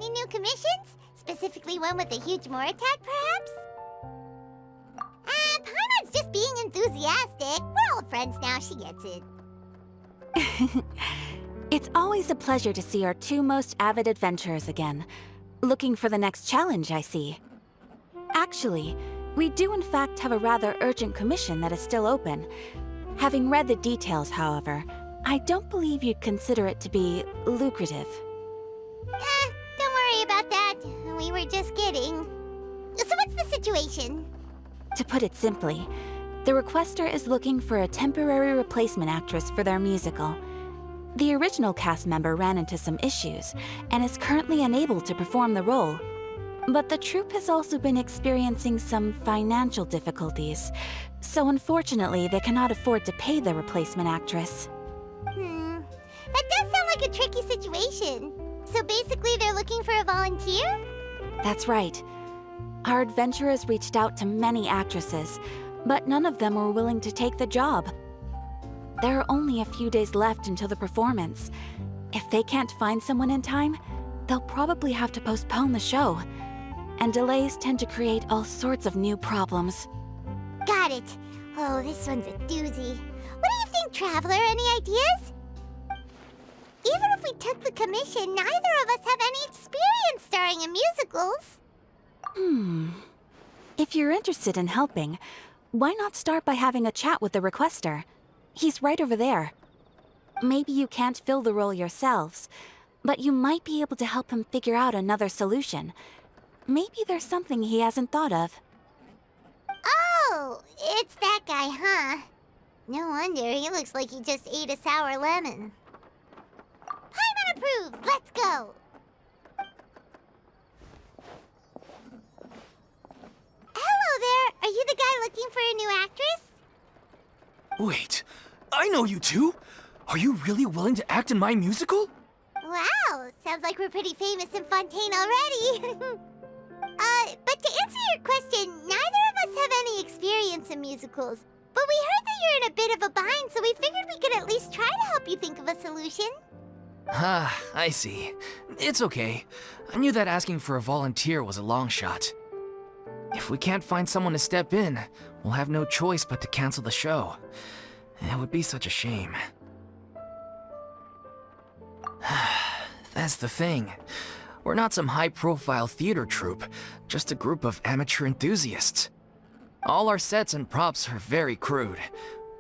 any new commissions? Specifically one with a huge more attack, perhaps? Paimon's just being enthusiastic. We're old friends now, she gets it. It's always a pleasure to see our two most avid adventurers again. Looking for the next challenge, I see. Actually, we do in fact have a rather urgent commission that is still open. Having read the details, however, I don't believe you'd consider it to be lucrative. Don't worry about that. We were just kidding. So what's the situation? To put it simply, the requester is looking for a temporary replacement actress for their musical. The original cast member ran into some issues and is currently unable to perform the role. But the troupe has also been experiencing some financial difficulties, so unfortunately they cannot afford to pay the replacement actress. That does sound like a tricky situation. So basically they're looking for a volunteer? That's right. Our adventurers reached out to many actresses, but none of them were willing to take the job. There are only a few days left until the performance. If they can't find someone in time, they'll probably have to postpone the show. And delays tend to create all sorts of new problems. Got it. Oh, this one's a doozy. What do you think, Traveler? Any ideas? Even if we took the commission, neither of us have any experience starring in musicals. If you're interested in helping, why not start by having a chat with the requester? He's right over there. Maybe you can't fill the role yourselves, but you might be able to help him figure out another solution. Maybe there's something he hasn't thought of. Oh, it's that guy, huh? No wonder, he looks like he just ate a sour lemon. Paimon approves, let's go! Hello there, are you the guy looking for a new actress? Wait, I know you two! Are you really willing to act in my musical? Wow, sounds like we're pretty famous in Fontaine already. But to answer your question, neither of us have any experience in musicals. But we heard that you're in a bit of a bind, so we figured we could at least try to help you think of a solution. Ah, I see. It's okay. I knew that asking for a volunteer was a long shot. If we can't find someone to step in, we'll have no choice but to cancel the show. It would be such a shame. That's the thing. We're not some high-profile theater troupe, just a group of amateur enthusiasts. All our sets and props are very crude.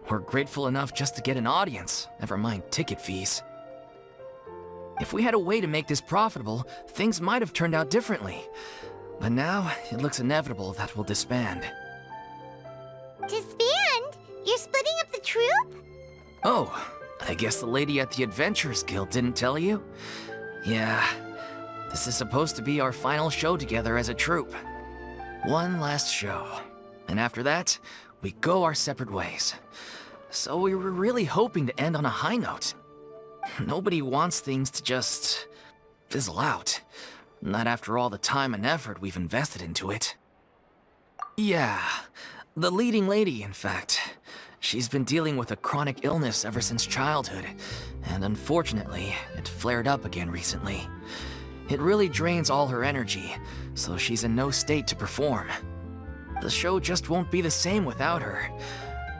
We're grateful enough just to get an audience, never mind ticket fees. If we had a way to make this profitable, things might have turned out differently. But now, it looks inevitable that we'll disband. Disband? You're splitting up the troupe? Oh, I guess the lady at the Adventurers Guild didn't tell you? Yeah, this is supposed to be our final show together as a troupe. One last show. And after that, we go our separate ways. So we were really hoping to end on a high note. Nobody wants things to just fizzle out. Not after all the time and effort we've invested into it. Yeah, the leading lady, in fact. She's been dealing with a chronic illness ever since childhood, and unfortunately, it flared up again recently. It really drains all her energy, so she's in no state to perform. The show just won't be the same without her.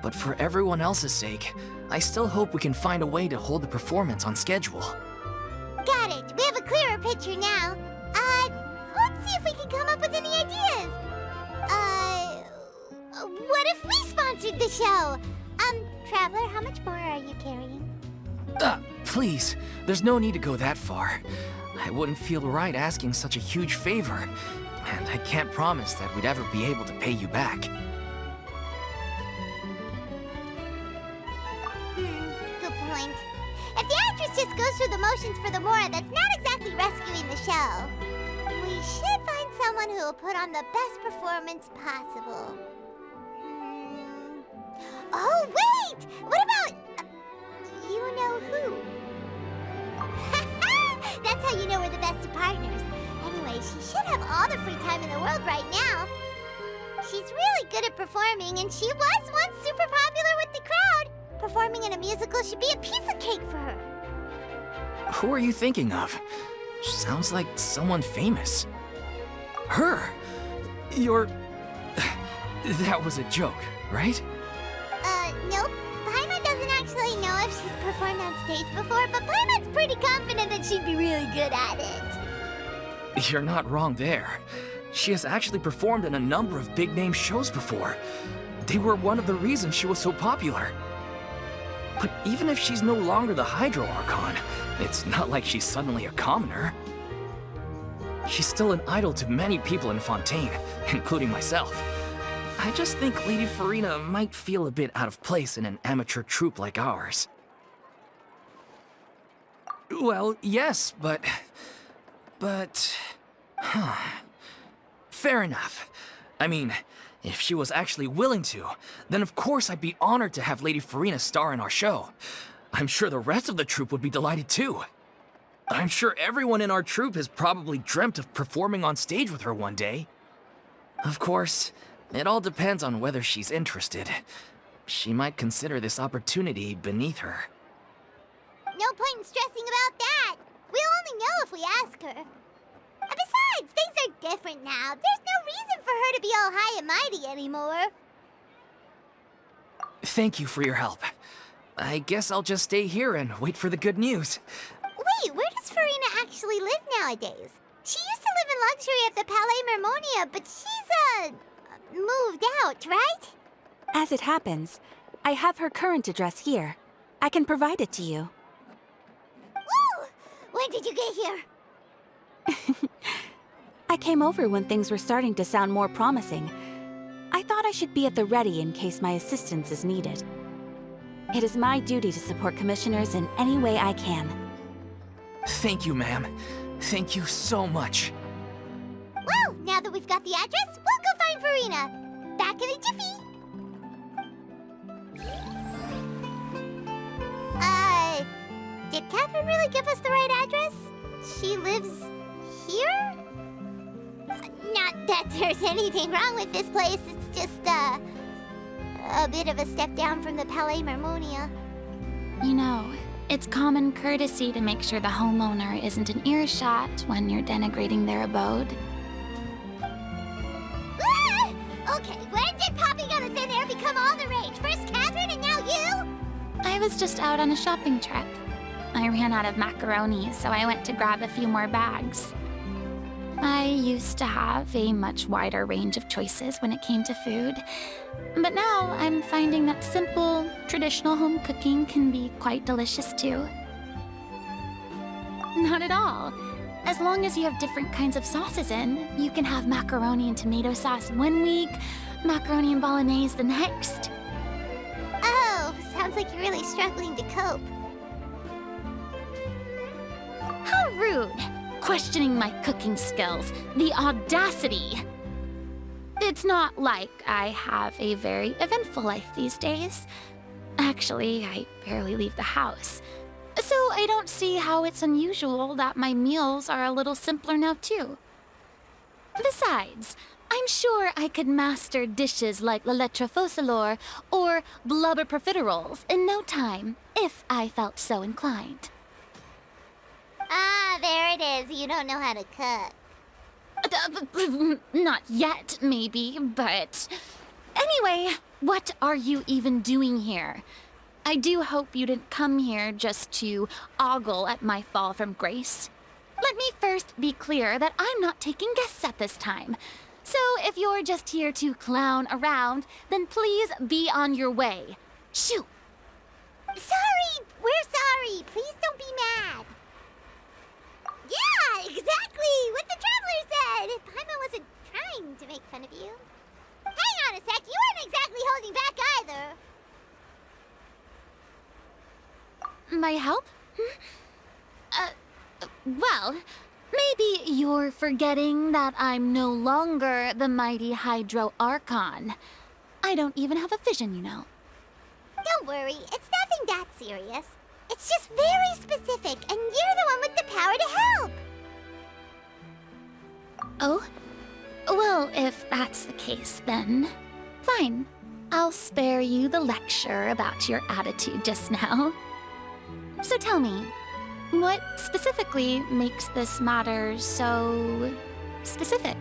But for everyone else's sake, I still hope we can find a way to hold the performance on schedule. Got it. We have a clearer picture now. Let's see if we can come up with any ideas. What if we sponsored the show? Traveler, how much more are you carrying? Please, there's no need to go that far. I wouldn't feel right asking such a huge favor, and I can't promise that we'd ever be able to pay you back. Good point. If the actress just goes through the motions for the more, that's not exactly rescuing the show. We should find someone who will put on the best performance possible. Oh, wait! What about... you know who? That's how you know we're the best of partners. Anyway, she should have all the free time in the world right now. She's really good at performing, and she was once super popular with the crowd. Performing in a musical should be a piece of cake for her. Who are you thinking of? Sounds like someone famous. Her? You're... That was a joke, right? Nope. Paimon doesn't actually know if she's performed on stage before, but Paimon's pretty confident that she'd be really good at it. You're not wrong there. She has actually performed in a number of big-name shows before. They were one of the reasons she was so popular. But even if she's no longer the Hydro Archon, it's not like she's suddenly a commoner. She's still an idol to many people in Fontaine, including myself. I just think Lady Furina might feel a bit out of place in an amateur troupe like ours. Well, yes, but... Fair enough. I mean, if she was actually willing to, then of course I'd be honored to have Lady Furina star in our show. I'm sure the rest of the troupe would be delighted too. I'm sure everyone in our troupe has probably dreamt of performing on stage with her one day. Of course, it all depends on whether she's interested. She might consider this opportunity beneath her. No point in stressing about that. We'll only know if we ask her. And besides, things are different now. There's no reason for her to be all high and mighty anymore. Thank you for your help. I guess I'll just stay here and wait for the good news. Wait, where does Furina actually live nowadays? She used to live in luxury at the Palais Mermonia, but she's, moved out, right? As it happens, I have her current address here. I can provide it to you. Woo! When did you get here? I came over when things were starting to sound more promising. I thought I should be at the ready in case my assistance is needed. It is my duty to support commissioners in any way I can. Thank you, ma'am. Thank you so much. Well, now that we've got the address, we'll go find Furina. Back in a jiffy. Did Catherine really give us the right address? She lives here? Not that there's anything wrong with this place, it's just, a bit of a step down from the Palais Mermonia. You know, it's common courtesy to make sure the homeowner isn't in earshot when you're denigrating their abode. Ah! Okay, when did popping on a thin air become all the rage? First Catherine and now you? I was just out on a shopping trip. I ran out of macaroni, so I went to grab a few more bags. I used to have a much wider range of choices when it came to food, but now I'm finding that simple, traditional home cooking can be quite delicious too. Not at all. As long as you have different kinds of sauces in, you can have macaroni and tomato sauce one week, macaroni and bolognese the next. Oh, sounds like you're really struggling to cope. How rude! Questioning my cooking skills. The audacity! It's not like I have a very eventful life these days. Actually, I barely leave the house. So I don't see how it's unusual that my meals are a little simpler now too. Besides, I'm sure I could master dishes like la lettre focilor or blubber profiteroles in no time, if I felt so inclined. Ah, there it is. You don't know how to cook. Not yet, maybe, but... Anyway, what are you even doing here? I do hope you didn't come here just to ogle at my fall from grace. Let me first be clear that I'm not taking guests at this time. So if you're just here to clown around, then please be on your way. Shoo! Sorry! We're sorry! Please don't be mad! Yeah, exactly! What the Traveler said! Paimon wasn't trying to make fun of you. Hang on a sec, you weren't exactly holding back either. My help? Well, maybe you're forgetting that I'm no longer the mighty Hydro Archon. I don't even have a vision, you know. Don't worry, it's nothing that serious. It's just very specific, and you're the one with the power to help! Oh? Well, if that's the case, then fine. I'll spare you the lecture about your attitude just now. So tell me, What specifically makes this matter so specific?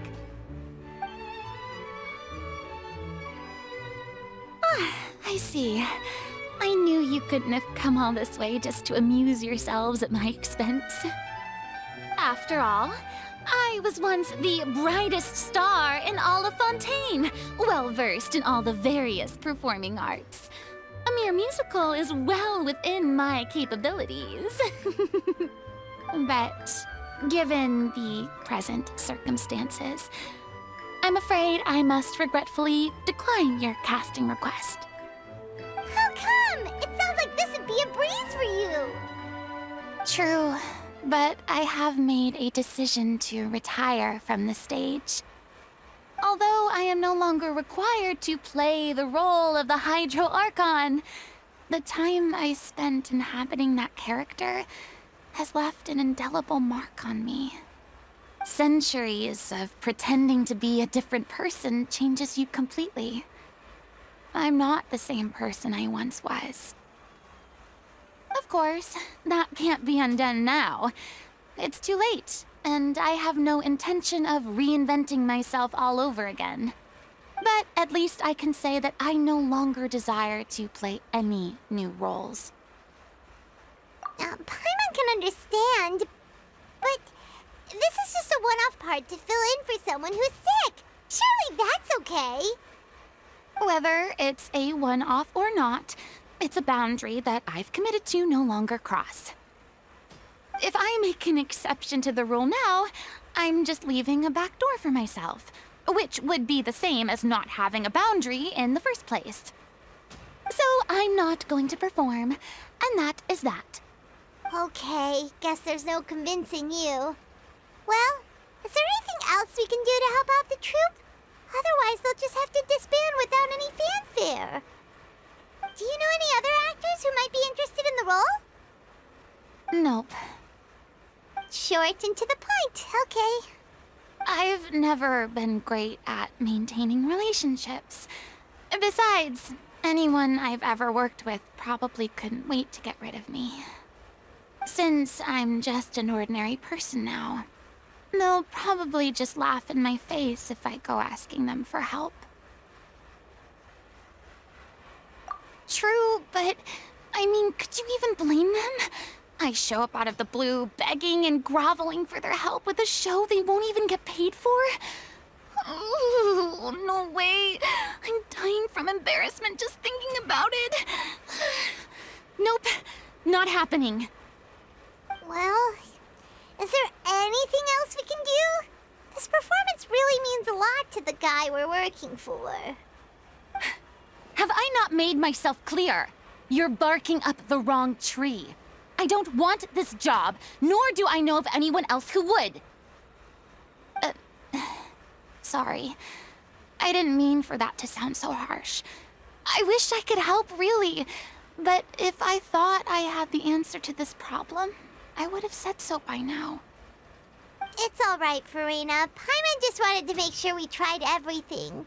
Ah, I see. I knew you couldn't have come all this way just to amuse yourselves at my expense. After all, I was once the brightest star in all of Fontaine, well-versed in all the various performing arts. A mere musical is well within my capabilities. But given the present circumstances, I'm afraid I must regretfully decline your casting request. How come? It sounds like this would be a breeze for you. True, but I have made a decision to retire from the stage. Although I am no longer required to play the role of the Hydro Archon, the time I spent inhabiting that character has left an indelible mark on me. Centuries of pretending to be a different person changes you completely. I'm not the same person I once was. Of course, that can't be undone now. It's too late, and I have no intention of reinventing myself all over again. But at least I can say that I no longer desire to play any new roles. Paimon can understand, but this is just a one-off part to fill in for someone who's sick. Surely that's okay. Whether it's a one-off or not, it's a boundary that I've committed to no longer cross. If I make an exception to the rule now, I'm just leaving a back door for myself, which would be the same as not having a boundary in the first place. So I'm not going to perform, and that is that. Okay, guess there's no convincing you. Well, is there anything else we can do to help out the troupe? Otherwise, they'll just have to disband without any fanfare. Do you know any other actors who might be interested in the role? Nope. Short and to the point, okay. I've never been great at maintaining relationships. Besides, anyone I've ever worked with probably couldn't wait to get rid of me. Since I'm just an ordinary person now, they'll probably just laugh in my face if I go asking them for help. True, but I mean, could you even blame them? I show up out of the blue, begging and groveling for their help with a show they won't even get paid for? Oh, no way. I'm dying from embarrassment just thinking about it. Nope, not happening. Well, is there anything else we can do? This performance really means a lot to the guy we're working for. Have I not made myself clear? You're barking up the wrong tree. I don't want this job, nor do I know of anyone else who would. Sorry. I didn't mean for that to sound so harsh. I wish I could help, really. But if I thought I had the answer to this problem, I would have said so by now. It's all right, Furina. Paimon just wanted to make sure we tried everything.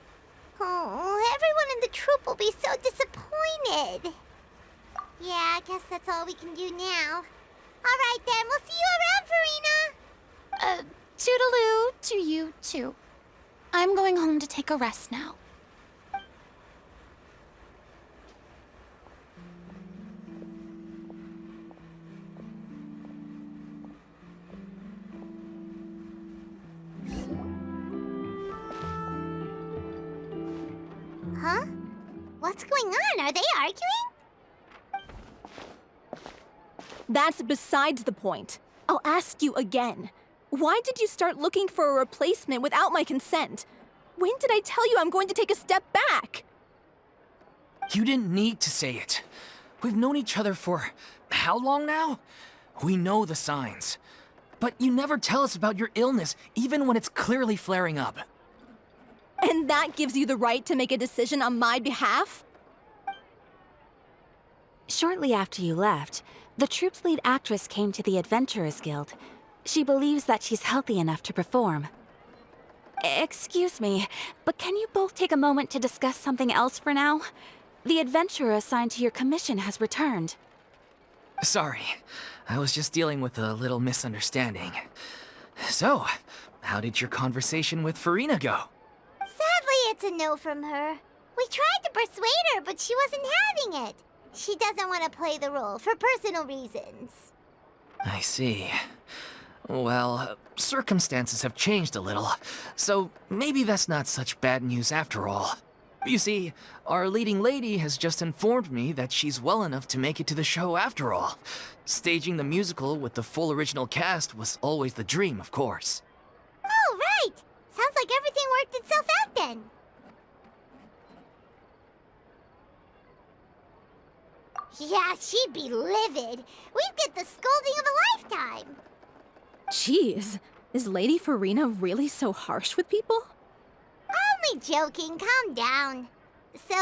Oh, everyone in the troupe will be so disappointed. Yeah, I guess that's all we can do now. All right, then. We'll see you around, Furina. Toodaloo to you, too. I'm going home to take a rest now. Huh? What's going on? Are they arguing? That's besides the point. I'll ask you again. Why did you start looking for a replacement without my consent? When did I tell you I'm going to take a step back? You didn't need to say it. We've known each other for how long now? We know the signs. But you never tell us about your illness, even when it's clearly flaring up. And that gives you the right to make a decision on my behalf? Shortly after you left, the troupe's lead actress came to the Adventurers Guild. She believes that she's healthy enough to perform. Excuse me, but can you both take a moment to discuss something else for now? The adventurer assigned to your commission has returned. Sorry. I was just dealing with a little misunderstanding. So, how did your conversation with Furina go? Sadly, it's a no from her. We tried to persuade her, but she wasn't having it. She doesn't want to play the role for personal reasons. I see. Well, circumstances have changed a little, so maybe that's not such bad news after all. You see, our leading lady has just informed me that she's well enough to make it to the show after all. Staging the musical with the full original cast was always the dream, of course. Oh, right! Sounds like everything worked itself out then. Yeah, she'd be livid. We'd get the scolding of a lifetime. Jeez, is Lady Furina really so harsh with people? Only joking, calm down. So,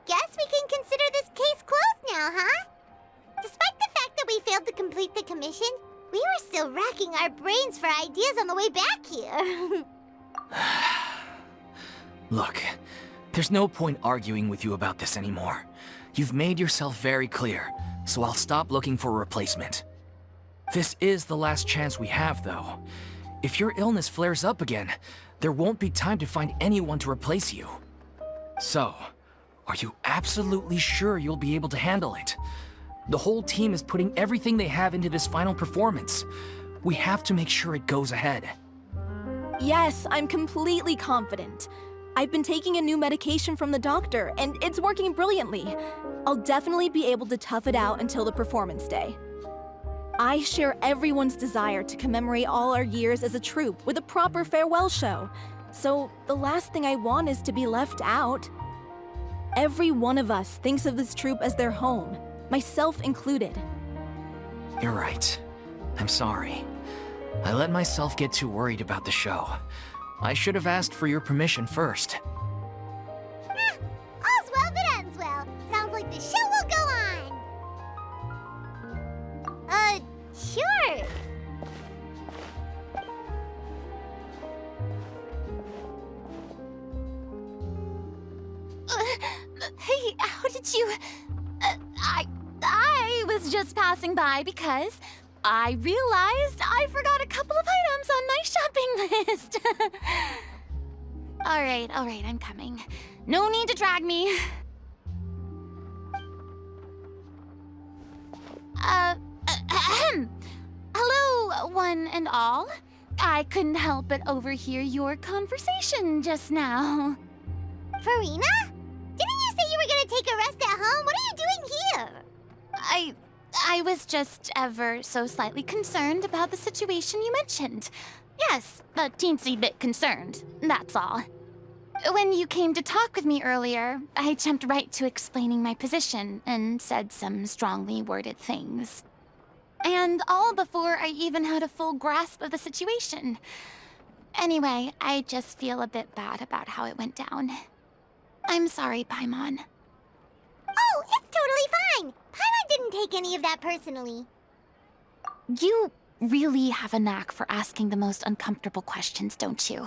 guess we can consider this case closed now, huh? Despite the fact that we failed to complete the commission, we were still racking our brains for ideas on the way back here. Look, there's no point arguing with you about this anymore. You've made yourself very clear, so I'll stop looking for a replacement. This is the last chance we have, though. If your illness flares up again, there won't be time to find anyone to replace you. So, are you absolutely sure you'll be able to handle it? The whole team is putting everything they have into this final performance. We have to make sure it goes ahead. Yes, I'm completely confident. I've been taking a new medication from the doctor, and it's working brilliantly. I'll definitely be able to tough it out until the performance day. I share everyone's desire to commemorate all our years as a troupe with a proper farewell show. So the last thing I want is to be left out. Every one of us thinks of this troupe as their home, myself included. You're right. I'm sorry. I let myself get too worried about the show. I should have asked for your permission first. All's well that ends well. Sounds like the show will go on. Sure. Hey, how did you... I was just passing by because I realized I forgot a couple of items on my shopping list. All right, I'm coming. No need to drag me. Hello, one and all. I couldn't help but overhear your conversation just now. Furina? Didn't you say you were gonna take a rest at home? What are you doing here? I was just ever so slightly concerned about the situation you mentioned. Yes, a teensy bit concerned, that's all. When you came to talk with me earlier, I jumped right to explaining my position and said some strongly worded things. And all before I even had a full grasp of the situation. Anyway, I just feel a bit bad about how it went down. I'm sorry, Paimon. Oh, it's totally fine. Paimon didn't take any of that personally. You really have a knack for asking the most uncomfortable questions, don't you?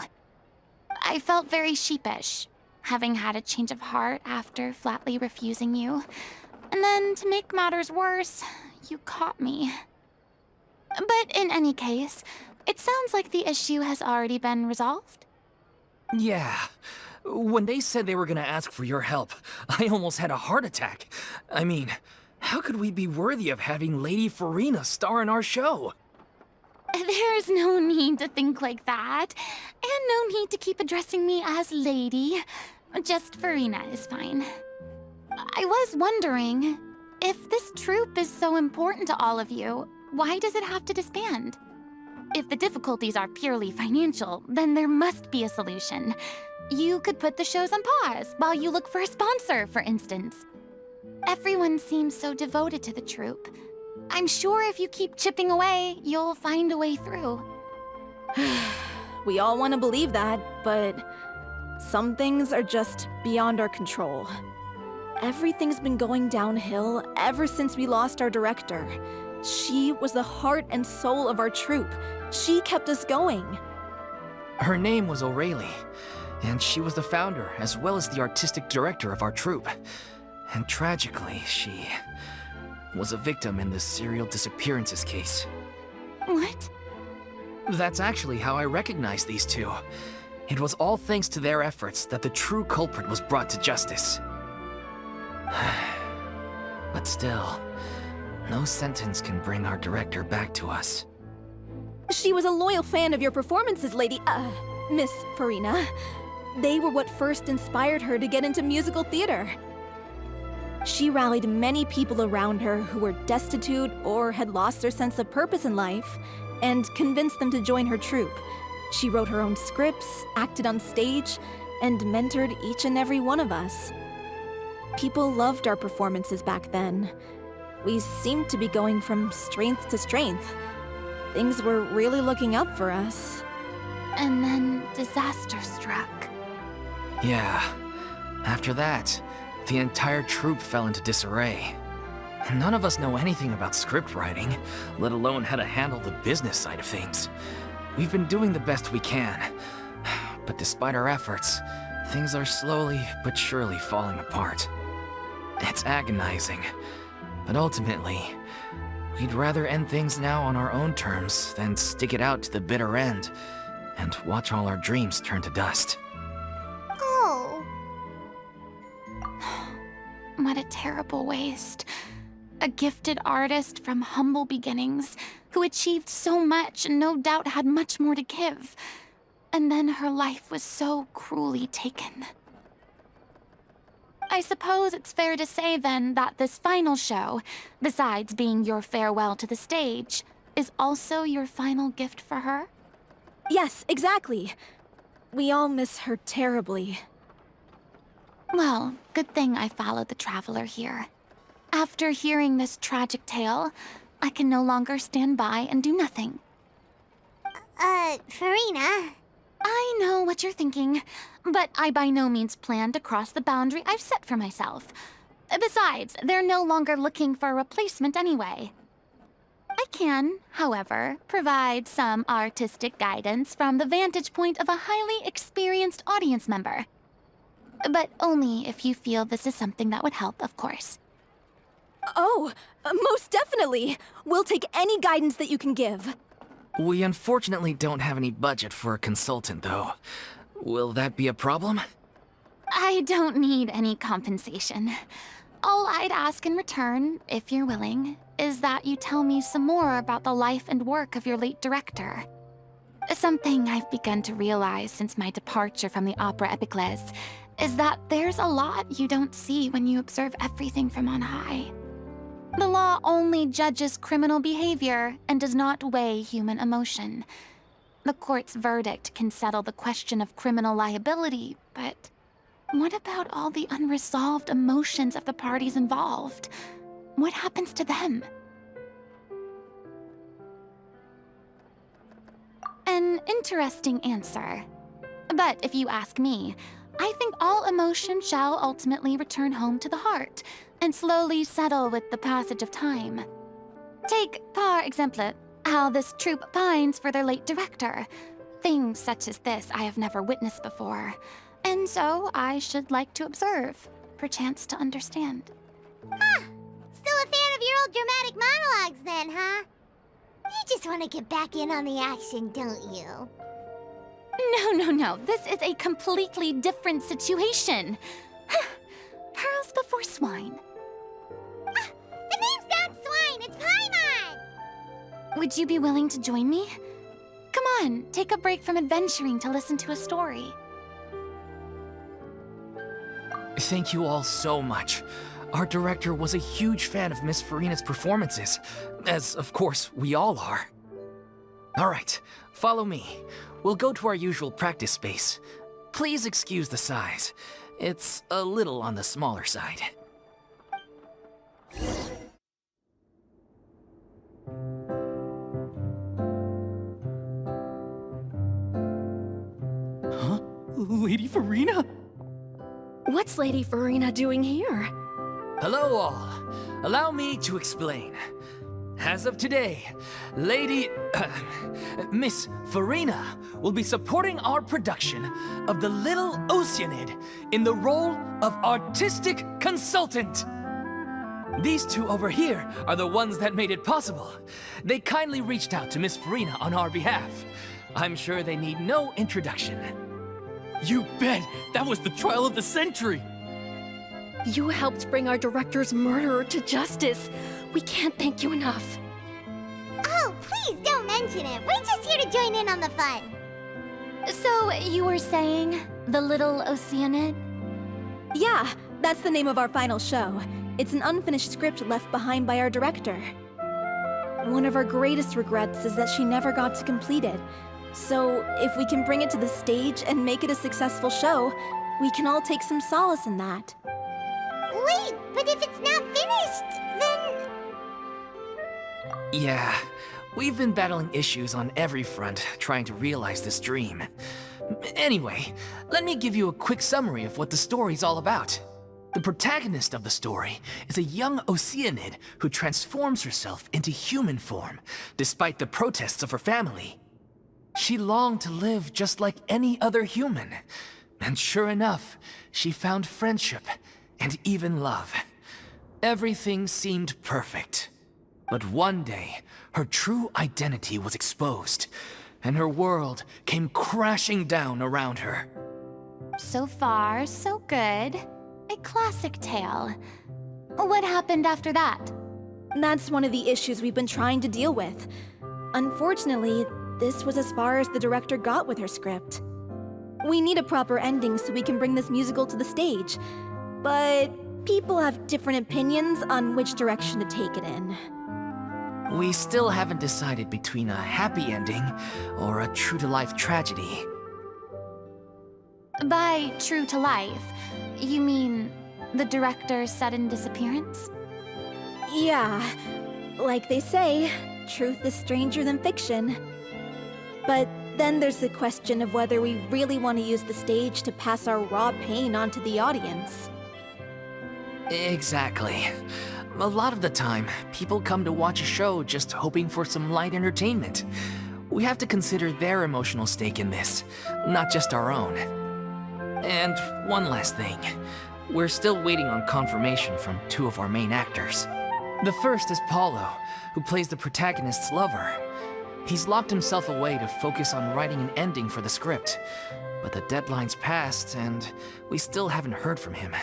I felt very sheepish, having had a change of heart after flatly refusing you. And then, to make matters worse, you caught me. But in any case, it sounds like the issue has already been resolved. Yeah. When they said they were gonna ask for your help, I almost had a heart attack. I mean, how could we be worthy of having Lady Furina star in our show? There's no need to think like that, and no need to keep addressing me as Lady. Just Furina is fine. I was wondering, if this troupe is so important to all of you, why does it have to disband? If the difficulties are purely financial, then there must be a solution. You could put the shows on pause while you look for a sponsor, for instance. Everyone seems so devoted to the troupe. I'm sure if you keep chipping away, you'll find a way through. We all want to believe that, but some things are just beyond our control. Everything's been going downhill ever since we lost our director. She was the heart and soul of our troupe. She kept us going. Her name was O'Reilly, and she was the founder as well as the artistic director of our troupe. And tragically, was a victim in this serial disappearances case. What? That's actually how I recognized these two. It was all thanks to their efforts that the true culprit was brought to justice. But still, no sentence can bring our director back to us. She was a loyal fan of your performances, Miss Furina. They were what first inspired her to get into musical theater. She rallied many people around her who were destitute or had lost their sense of purpose in life, and convinced them to join her troupe. She wrote her own scripts, acted on stage, and mentored each and every one of us. People loved our performances back then. We seemed to be going from strength to strength. Things were really looking up for us. And then disaster struck. Yeah. After that, the entire troupe fell into disarray. None of us know anything about script writing, let alone how to handle the business side of things. We've been doing the best we can. But despite our efforts, things are slowly but surely falling apart. It's agonizing. But ultimately, we'd rather end things now on our own terms than stick it out to the bitter end and watch all our dreams turn to dust. Oh. What a terrible waste. A gifted artist from humble beginnings who achieved so much and no doubt had much more to give. And then her life was so cruelly taken. I suppose it's fair to say then that this final show, besides being your farewell to the stage, is also your final gift for her? Yes, exactly. We all miss her terribly. Well, good thing I followed the traveler here. After hearing this tragic tale, I can no longer stand by and do nothing. Furina. I know what you're thinking, but I by no means plan to cross the boundary I've set for myself. Besides, they're no longer looking for a replacement anyway. I can, however, provide some artistic guidance from the vantage point of a highly experienced audience member. But only if you feel this is something that would help, of course. Oh, most definitely! We'll take any guidance that you can give. We unfortunately don't have any budget for a consultant, though. Will that be a problem? I don't need any compensation. All I'd ask in return, if you're willing, is that you tell me some more about the life and work of your late director. Something I've begun to realize since my departure from the Opera Epiclese is that there's a lot you don't see when you observe everything from on high. The law only judges criminal behavior and does not weigh human emotion. The court's verdict can settle the question of criminal liability, but what about all the unresolved emotions of the parties involved? What happens to them? An interesting answer. But if you ask me, I think all emotion shall ultimately return home to the heart and slowly settle with the passage of time. Take, par exemple, how this troupe pines for their late director. Things such as this I have never witnessed before, and so I should like to observe, perchance to understand. Huh. Still a fan of your old dramatic monologues then, huh? You just want to get back in on the action, don't you? No. This is a completely different situation. Pearls before swine. Ah, the name's not Swine, it's Paimon! Would you be willing to join me? Come on, take a break from adventuring to listen to a story. Thank you all so much. Our director was a huge fan of Miss Furina's performances, as of course we all are. All right, follow me. We'll go to our usual practice space. Please excuse the size. It's a little on the smaller side. Huh? Lady Furina? What's Lady Furina doing here? Hello all. Allow me to explain. As of today, Miss Furina will be supporting our production of The Little Oceanid in the role of artistic consultant. These two over here are the ones that made it possible. They kindly reached out to Miss Furina on our behalf. I'm sure they need no introduction. You bet! That was the trial of the century! You helped bring our director's murderer to justice. We can't thank you enough. Oh, please don't mention it. We're just here to join in on the fun. So, you were saying the Little Oceanid? Yeah, that's the name of our final show. It's an unfinished script left behind by our director. One of our greatest regrets is that she never got to complete it. So, if we can bring it to the stage and make it a successful show, we can all take some solace in that. Wait, but if it's not finished, then... Yeah, we've been battling issues on every front trying to realize this dream. Anyway, let me give you a quick summary of what the story's all about. The protagonist of the story is a young Oceanid who transforms herself into human form, despite the protests of her family. She longed to live just like any other human. And sure enough, she found friendship and even love. Everything seemed perfect. But one day, her true identity was exposed, and her world came crashing down around her. So far, so good. A classic tale. What happened after that? That's one of the issues we've been trying to deal with. Unfortunately, this was as far as the director got with her script. We need a proper ending so we can bring this musical to the stage. But people have different opinions on which direction to take it in. We still haven't decided between a happy ending or a true-to-life tragedy. By true to life, you mean the director's sudden disappearance? Yeah, like they say, truth is stranger than fiction. But then there's the question of whether we really want to use the stage to pass our raw pain onto the audience. Exactly. A lot of the time, people come to watch a show just hoping for some light entertainment. We have to consider their emotional stake in this, not just our own. And one last thing. We're still waiting on confirmation from two of our main actors. The first is Paulo, who plays the protagonist's lover. He's locked himself away to focus on writing an ending for the script, but the deadline's passed and we still haven't heard from him.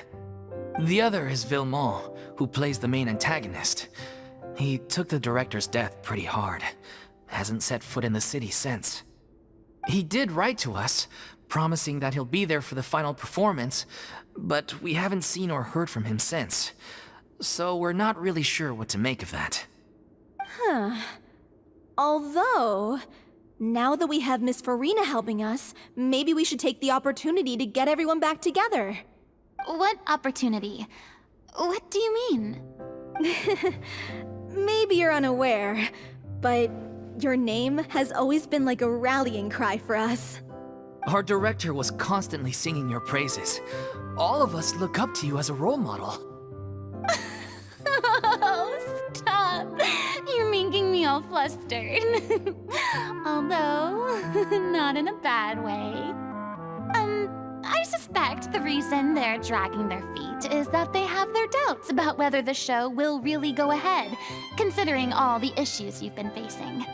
The other is Villemont, who plays the main antagonist. He took the director's death pretty hard. Hasn't set foot in the city since. He did write to us, promising that he'll be there for the final performance, but we haven't seen or heard from him since. So we're not really sure what to make of that. Huh. Although, now that we have Miss Furina helping us, maybe we should take the opportunity to get everyone back together. What opportunity? What do you mean? Maybe you're unaware, but your name has always been like a rallying cry for us. Our director was constantly singing your praises. All of us look up to you as a role model. Oh, stop! You're making me all flustered. Although, not in a bad way. I suspect the reason they're dragging their feet is that they have their doubts about whether the show will really go ahead, considering all the issues you've been facing.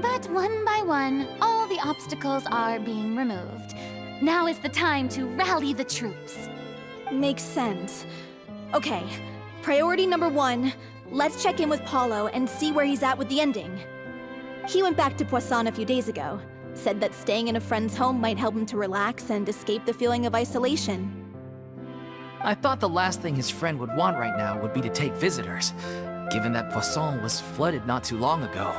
But one by one, all the obstacles are being removed. Now is the time to rally the troops. Makes sense. Okay, priority number 1, let's check in with Paulo and see where he's at with the ending. He went back to Poisson a few days ago. Said that staying in a friend's home might help him to relax and escape the feeling of isolation. I thought the last thing his friend would want right now would be to take visitors, given that Poisson was flooded not too long ago.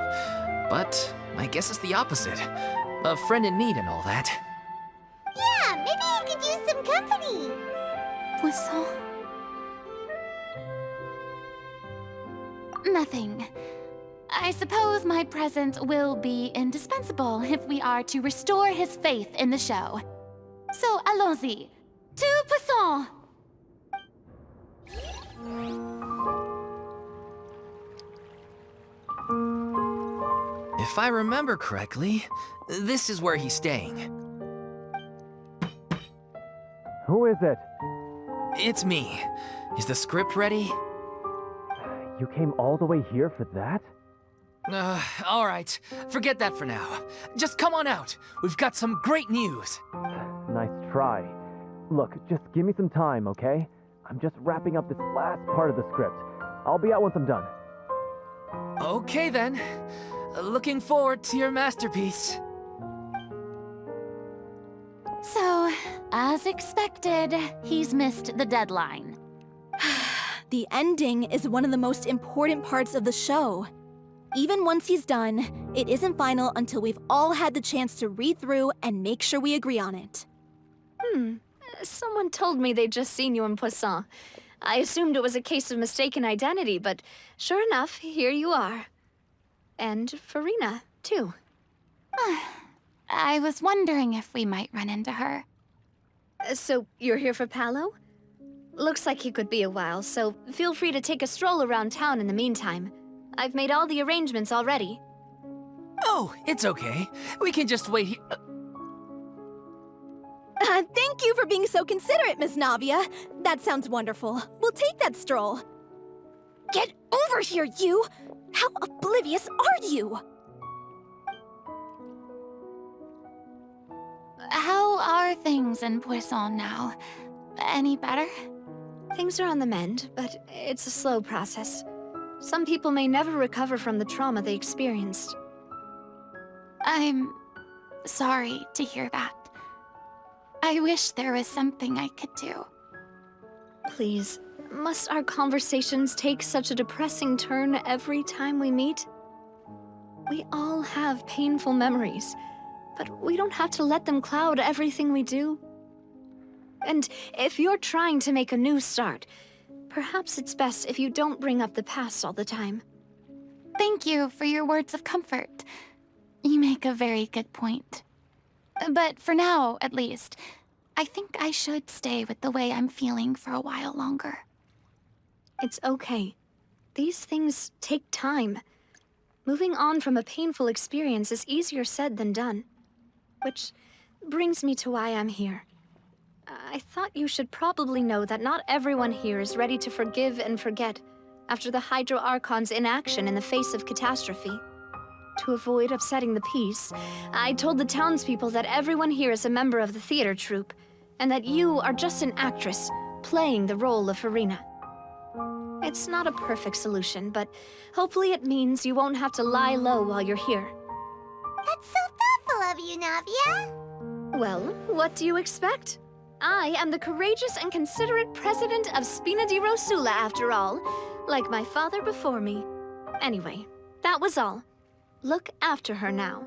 But I guess it's the opposite. A friend in need and all that. Yeah, maybe he could use some company. Poisson? Nothing. I suppose my presence will be indispensable if we are to restore his faith in the show. So, allons-y. To Poisson! If I remember correctly, this is where he's staying. Who is it? It's me. Is the script ready? You came all the way here for that? Alright. Forget that for now. Just come on out. We've got some great news. Nice try. Look, just give me some time, okay? I'm just wrapping up this last part of the script. I'll be out once I'm done. Okay then. Looking forward to your masterpiece. So, as expected, he's missed the deadline. The ending is one of the most important parts of the show. Even once he's done, it isn't final until we've all had the chance to read through and make sure we agree on it. Someone told me they'd just seen you in Poisson. I assumed it was a case of mistaken identity, but sure enough, here you are. And Furina, too. I was wondering if we might run into her. So, you're here for Palo? Looks like he could be a while, so feel free to take a stroll around town in the meantime. I've made all the arrangements already. Oh, it's okay. We can just wait here. Thank you for being so considerate, Miss Navia. That sounds wonderful. We'll take that stroll. Get over here, you! How oblivious are you? How are things in Poisson now? Any better? Things are on the mend, but it's a slow process. Some people may never recover from the trauma they experienced. I'm sorry to hear that. I wish there was something I could do. Please, must our conversations take such a depressing turn every time we meet? We all have painful memories, but we don't have to let them cloud everything we do. And if you're trying to make a new start, perhaps it's best if you don't bring up the past all the time. Thank you for your words of comfort. You make a very good point. But for now, at least, I think I should stay with the way I'm feeling for a while longer. It's okay. These things take time. Moving on from a painful experience is easier said than done. Which brings me to why I'm here. I thought you should probably know that not everyone here is ready to forgive and forget after the Hydro Archon's inaction in the face of catastrophe. To avoid upsetting the peace, I told the townspeople that everyone here is a member of the theater troupe, and that you are just an actress playing the role of Furina. It's not a perfect solution, but hopefully it means you won't have to lie low while you're here. That's so thoughtful of you, Navia. Well, what do you expect? I am the courageous and considerate president of Spina di Rosula, after all, like my father before me. Anyway, that was all. Look after her now.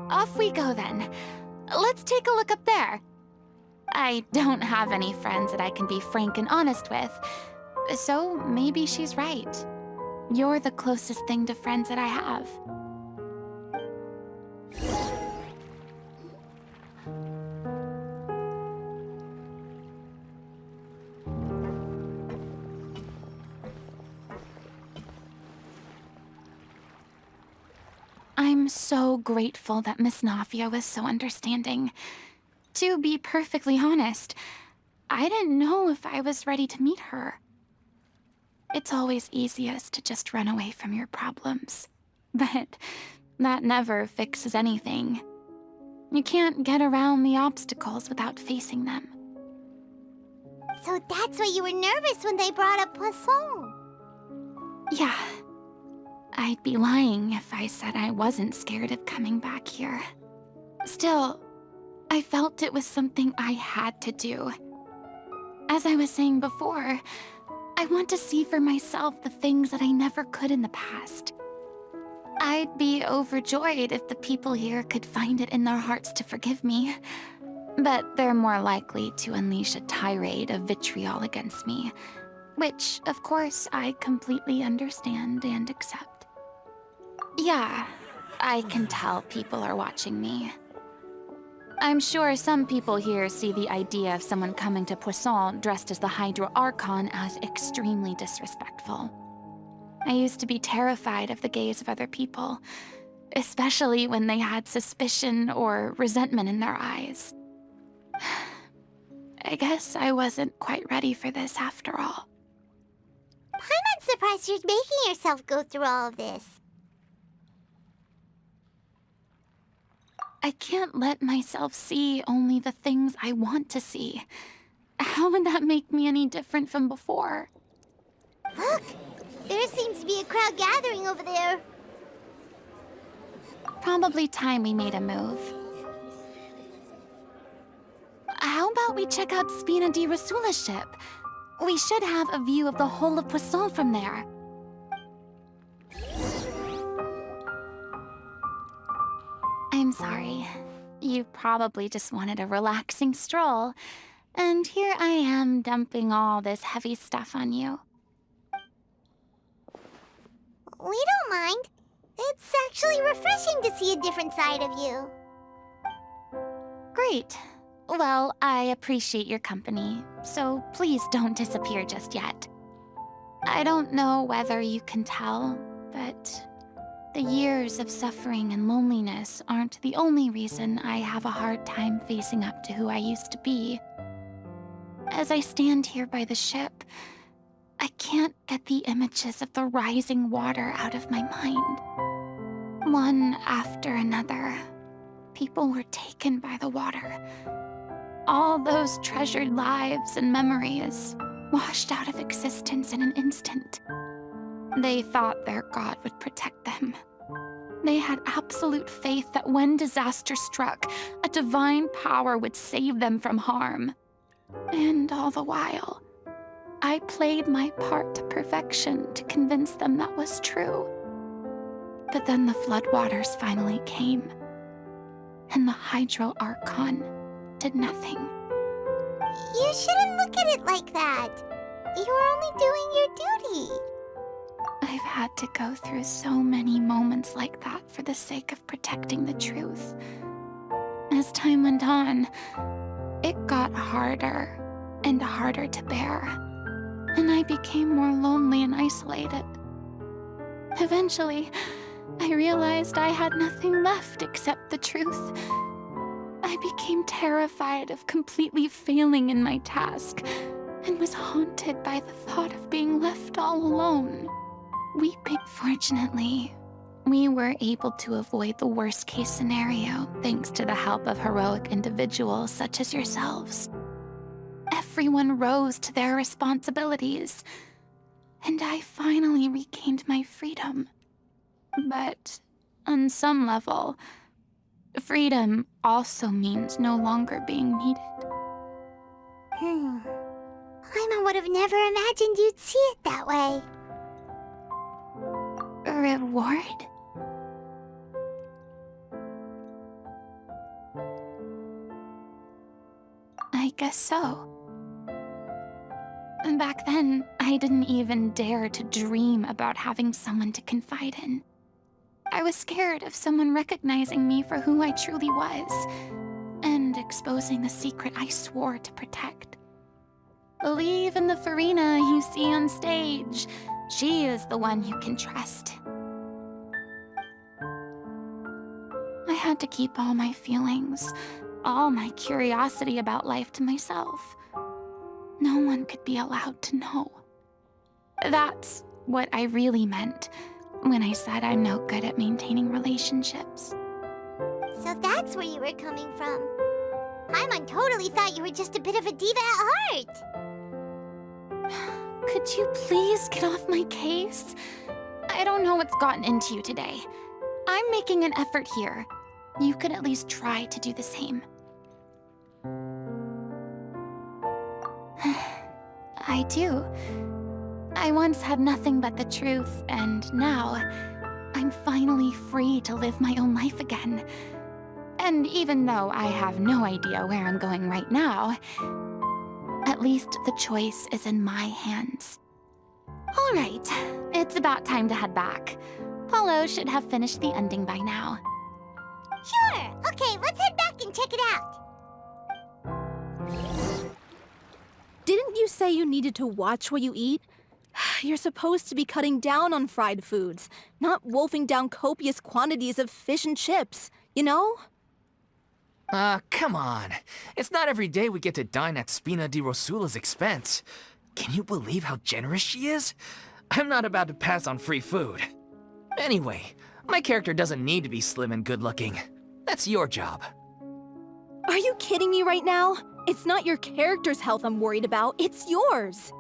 Off we go then. Let's take a look up there. I don't have any friends that I can be frank and honest with, so maybe she's right. You're the closest thing to friends that I have. I'm so grateful that Miss Navia was so understanding. To be perfectly honest, I didn't know if I was ready to meet her. It's always easiest to just run away from your problems. But that never fixes anything. You can't get around the obstacles without facing them. So that's why you were nervous when they brought up Poisson. Yeah. I'd be lying if I said I wasn't scared of coming back here. Still, I felt it was something I had to do. As I was saying before, I want to see for myself the things that I never could in the past. I'd be overjoyed if the people here could find it in their hearts to forgive me. But they're more likely to unleash a tirade of vitriol against me, which, of course, I completely understand and accept. Yeah, I can tell people are watching me. I'm sure some people here see the idea of someone coming to Poisson dressed as the Hydro Archon as extremely disrespectful. I used to be terrified of the gaze of other people, especially when they had suspicion or resentment in their eyes. I guess I wasn't quite ready for this after all. I'm surprised you're making yourself go through all of this. I can't let myself see only the things I want to see. How would that make me any different from before? Look! There seems to be a crowd gathering over there. Probably time we made a move. How about we check out Spina di Rasula's ship? We should have a view of the whole of Poisson from there. I'm sorry. You probably just wanted a relaxing stroll. And here I am dumping all this heavy stuff on you. We don't mind. It's actually refreshing to see a different side of you. Great. Well, I appreciate your company, so please don't disappear just yet. I don't know whether you can tell, but the years of suffering and loneliness aren't the only reason I have a hard time facing up to who I used to be. As I stand here by the ship, I can't get the images of the rising water out of my mind. One after another, people were taken by the water. All those treasured lives and memories washed out of existence in an instant. They thought their god would protect them. They had absolute faith that when disaster struck, a divine power would save them from harm. And all the while, I played my part to perfection to convince them that was true. But then the floodwaters finally came, and the Hydro Archon did nothing. You shouldn't look at it like that. You're only doing your duty. I've had to go through so many moments like that for the sake of protecting the truth. As time went on, it got harder and harder to bear, and I became more lonely and isolated. Eventually, I realized I had nothing left except the truth. I became terrified of completely failing in my task, and was haunted by the thought of being left all alone, weeping. Fortunately, we were able to avoid the worst-case scenario thanks to the help of heroic individuals such as yourselves. Everyone rose to their responsibilities, and I finally regained my freedom. But on some level, freedom also means no longer being needed. Paimon would have never imagined you'd see it that way. A reward? I guess so. Back then, I didn't even dare to dream about having someone to confide in. I was scared of someone recognizing me for who I truly was, and exposing the secret I swore to protect. Believe in the Furina you see on stage. She is the one you can trust. I had to keep all my feelings, all my curiosity about life to myself. No one could be allowed to know. That's what I really meant when I said I'm no good at maintaining relationships. So that's where you were coming from. Paimon totally thought you were just a bit of a diva at heart. Could you please get off my case? I don't know what's gotten into you today. I'm making an effort here. You could at least try to do the same. I do. I once had nothing but the truth, and now I'm finally free to live my own life again. And even though I have no idea where I'm going right now, at least the choice is in my hands. All right, it's about time to head back. Paulo should have finished the ending by now. Sure. Okay, let's head back and check it out. Didn't you say you needed to watch what you eat? You're supposed to be cutting down on fried foods, not wolfing down copious quantities of fish and chips, you know? Come on. It's not every day we get to dine at Spina di Rosula's expense. Can you believe how generous she is? I'm not about to pass on free food. Anyway, my character doesn't need to be slim and good-looking. That's your job. Are you kidding me right now? It's not your character's health I'm worried about, it's yours.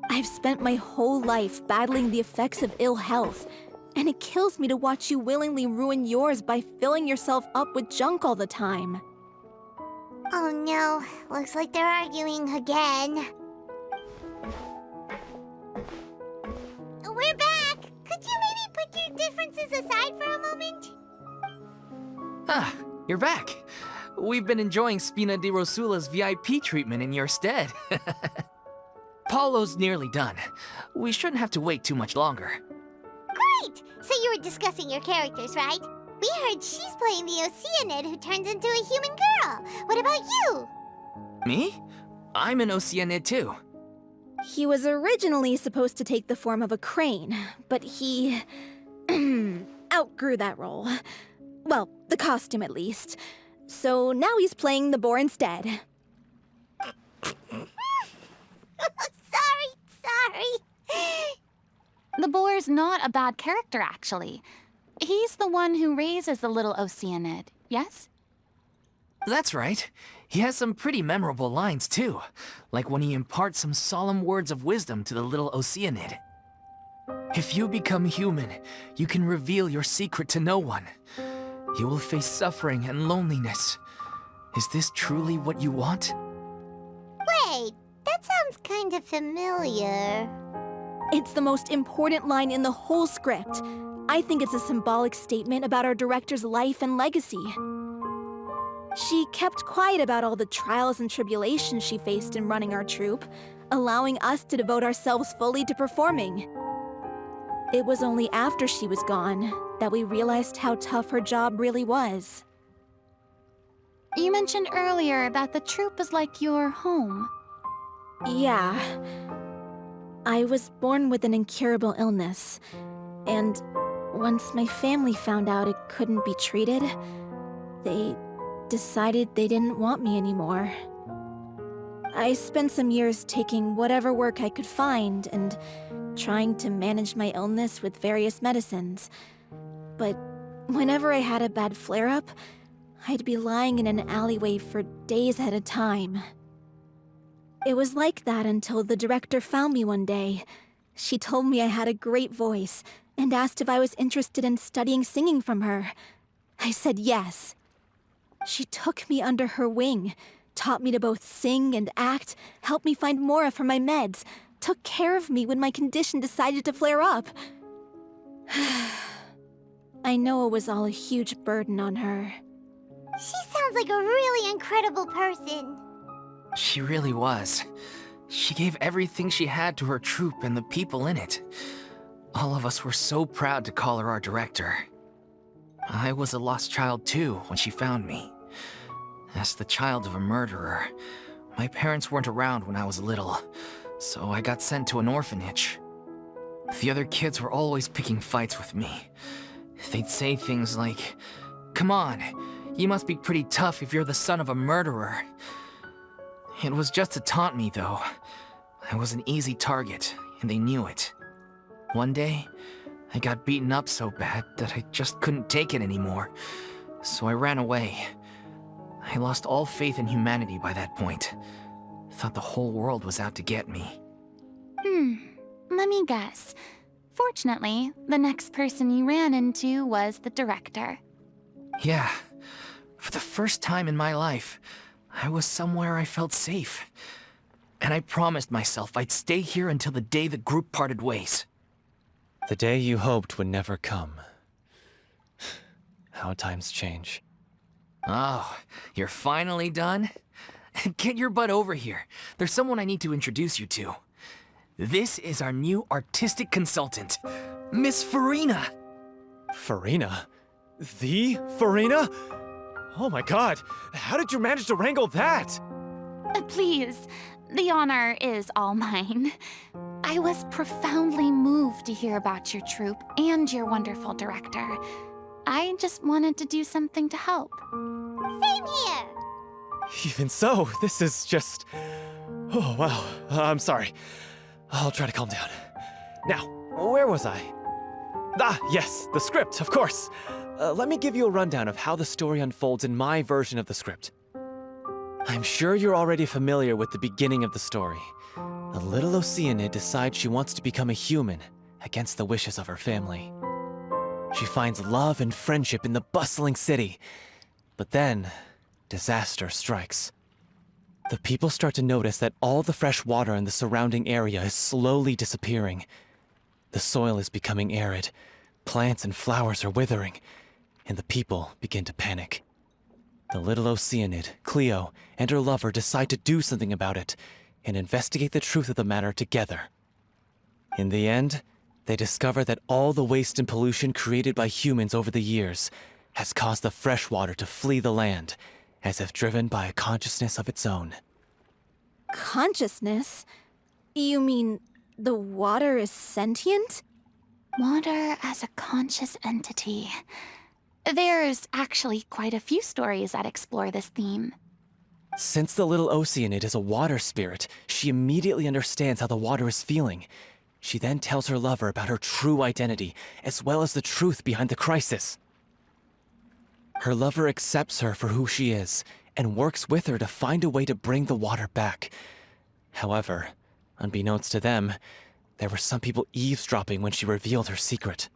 I've spent my whole life battling the effects of ill health, and it kills me to watch you willingly ruin yours by filling yourself up with junk all the time. Oh no, looks like they're arguing again. We're back! Could you maybe put your differences aside for a moment? Ah, you're back. We've been enjoying Spina di Rosula's VIP treatment in your stead. Paulo's nearly done. We shouldn't have to wait too much longer. Great! So you were discussing your characters, right? We heard she's playing the Oceanid who turns into a human girl. What about you? Me? I'm an Oceanid too. He was originally supposed to take the form of a crane, but he outgrew that role. Well, the costume at least. So now he's playing the boar instead. Sorry. The boar's not a bad character, actually. He's the one who raises the little Oceanid, yes? That's right. He has some pretty memorable lines too, like when he imparts some solemn words of wisdom to the little Oceanid. If you become human, you can reveal your secret to no one. You will face suffering and loneliness. Is this truly what you want? Wait, that sounds kind of familiar. It's the most important line in the whole script. I think it's a symbolic statement about our director's life and legacy. She kept quiet about all the trials and tribulations she faced in running our troupe, allowing us to devote ourselves fully to performing. It was only after she was gone that we realized how tough her job really was. You mentioned earlier that the troupe is like your home. Yeah. I was born with an incurable illness, and once my family found out it couldn't be treated, they decided they didn't want me anymore. I spent some years taking whatever work I could find and trying to manage my illness with various medicines. But whenever I had a bad flare-up, I'd be lying in an alleyway for days at a time. It was like that until the director found me one day. She told me I had a great voice and asked if I was interested in studying singing from her. I said yes. She took me under her wing, taught me to both sing and act, helped me find Mora for my meds, took care of me when my condition decided to flare up. I know it was all a huge burden on her. She sounds like a really incredible person. She really was. She gave everything she had to her troupe and the people in it. All of us were so proud to call her our director. I was a lost child too when she found me. As the child of a murderer, my parents weren't around when I was little, so I got sent to an orphanage. The other kids were always picking fights with me. They'd say things like, "Come on, you must be pretty tough if you're the son of a murderer." It was just to taunt me, though. I was an easy target, and they knew it. One day, I got beaten up so bad that I just couldn't take it anymore, so I ran away. I lost all faith in humanity by that point. Thought the whole world was out to get me. Let me guess. Fortunately, the next person you ran into was the director. Yeah. For the first time in my life, I was somewhere I felt safe. And I promised myself I'd stay here until the day the group parted ways. The day you hoped would never come. How times change. Oh, you're finally done? Get your butt over here. There's someone I need to introduce you to. This is our new artistic consultant, Miss Furina. Furina? The Furina? Oh my god, how did you manage to wrangle that? Please, the honor is all mine. I was profoundly moved to hear about your troupe and your wonderful director. I just wanted to do something to help. Same here. Even so, this is just... Oh, wow. I'm sorry. I'll try to calm down. Now, where was I? Ah, yes, the script, of course. Let me give you a rundown of how the story unfolds in my version of the script. I'm sure you're already familiar with the beginning of the story. A little Oceanid decides she wants to become a human against the wishes of her family. She finds love and friendship in the bustling city. But then, disaster strikes. The people start to notice that all the fresh water in the surrounding area is slowly disappearing. The soil is becoming arid, plants and flowers are withering, and the people begin to panic. The little Oceanid, Cleo, and her lover decide to do something about it and investigate the truth of the matter together. In the end, they discover that all the waste and pollution created by humans over the years has caused the fresh water to flee the land, as if driven by a consciousness of its own. Consciousness? You mean the water is sentient? Water as a conscious entity. There's actually quite a few stories that explore this theme. Since the little Oceanid is a water spirit, she immediately understands how the water is feeling. She then tells her lover about her true identity, as well as the truth behind the crisis. Her lover accepts her for who she is, and works with her to find a way to bring the water back. However, unbeknownst to them, there were some people eavesdropping when she revealed her secret.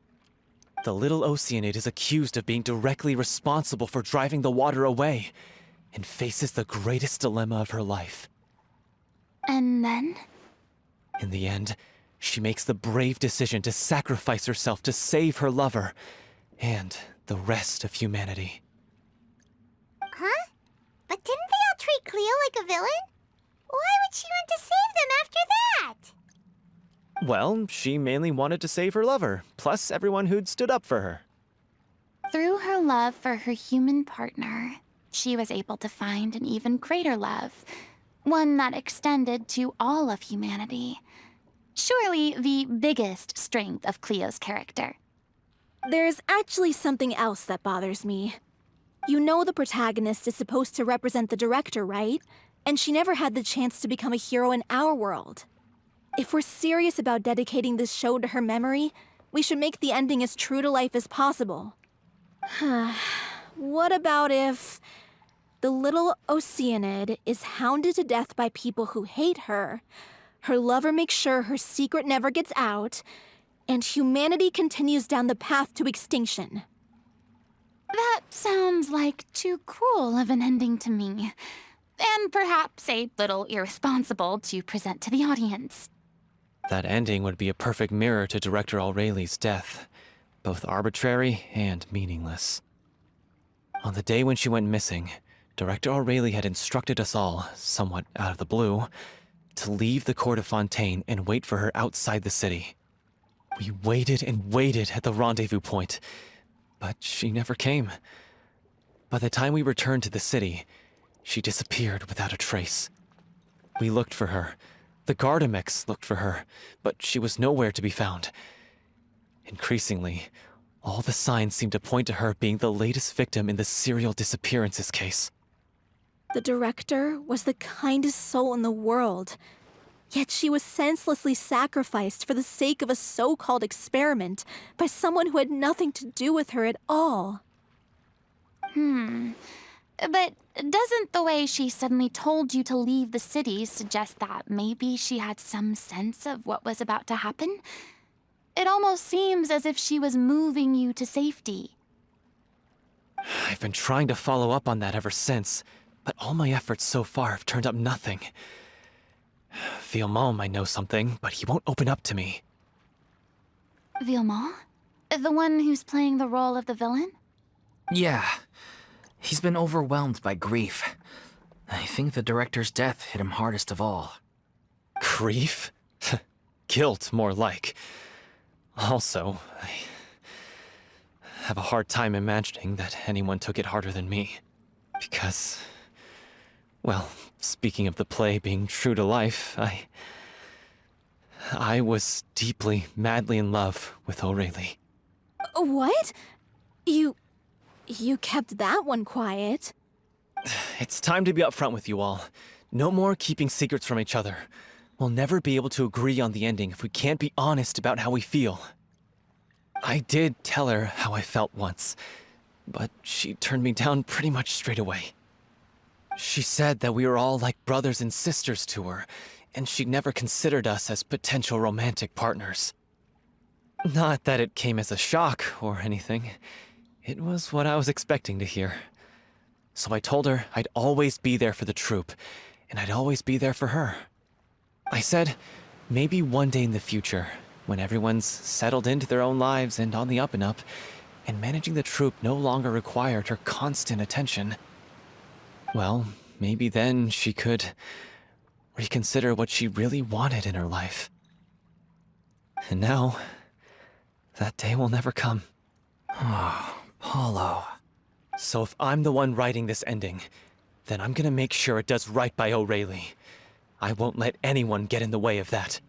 The little Oceanid is accused of being directly responsible for driving the water away, and faces the greatest dilemma of her life. And then? In the end, she makes the brave decision to sacrifice herself to save her lover, and the rest of humanity. Huh? But didn't they all treat Cleo like a villain? Why would she want to save them after that? Well, she mainly wanted to save her lover, plus everyone who'd stood up for her. Through her love for her human partner, she was able to find an even greater love, one that extended to all of humanity. Surely the biggest strength of Cleo's character. There's actually something else that bothers me. You know the protagonist is supposed to represent the director, right? And she never had the chance to become a hero in our world. If we're serious about dedicating this show to her memory, we should make the ending as true to life as possible. What about if the little Oceanid is hounded to death by people who hate her, her lover makes sure her secret never gets out, and humanity continues down the path to extinction? That sounds like too cruel of an ending to me, and perhaps a little irresponsible to present to the audience. That ending would be a perfect mirror to Director Aureli's death, both arbitrary and meaningless. On the day when she went missing, Director Aureli had instructed us all, somewhat out of the blue, to leave the court of Fontaine and wait for her outside the city. We waited and waited at the rendezvous point, but she never came. By the time we returned to the city, she disappeared without a trace. We looked for her. The Gardamex looked for her, but she was nowhere to be found. Increasingly, all the signs seemed to point to her being the latest victim in the serial disappearances case. The director was the kindest soul in the world, yet she was senselessly sacrificed for the sake of a so-called experiment by someone who had nothing to do with her at all. But doesn't the way she suddenly told you to leave the city suggest that maybe she had some sense of what was about to happen? It almost seems as if she was moving you to safety. I've been trying to follow up on that ever since, but all my efforts so far have turned up nothing. Villemont might know something, but he won't open up to me. Villemont? The one who's playing the role of the villain? Yeah. He's been overwhelmed by grief. I think the director's death hit him hardest of all. Grief? Guilt, more like. Also, I have a hard time imagining that anyone took it harder than me. Because, well, speaking of the play being true to life, I was deeply, madly in love with Aureli. What? You kept that one quiet. It's time to be upfront with you all. No more keeping secrets from each other. We'll never be able to agree on the ending if we can't be honest about how we feel. I did tell her how I felt once, but she turned me down pretty much straight away. She said that we were all like brothers and sisters to her, and she never considered us as potential romantic partners. Not that it came as a shock or anything. It was what I was expecting to hear. So I told her I'd always be there for the troupe, and I'd always be there for her. I said, maybe one day in the future, when everyone's settled into their own lives and on the up and up, and managing the troupe no longer required her constant attention, well, maybe then she could reconsider what she really wanted in her life. And now, that day will never come. Oh, Paulo. So if I'm the one writing this ending, then I'm gonna make sure it does right by O'Reilly. I won't let anyone get in the way of that.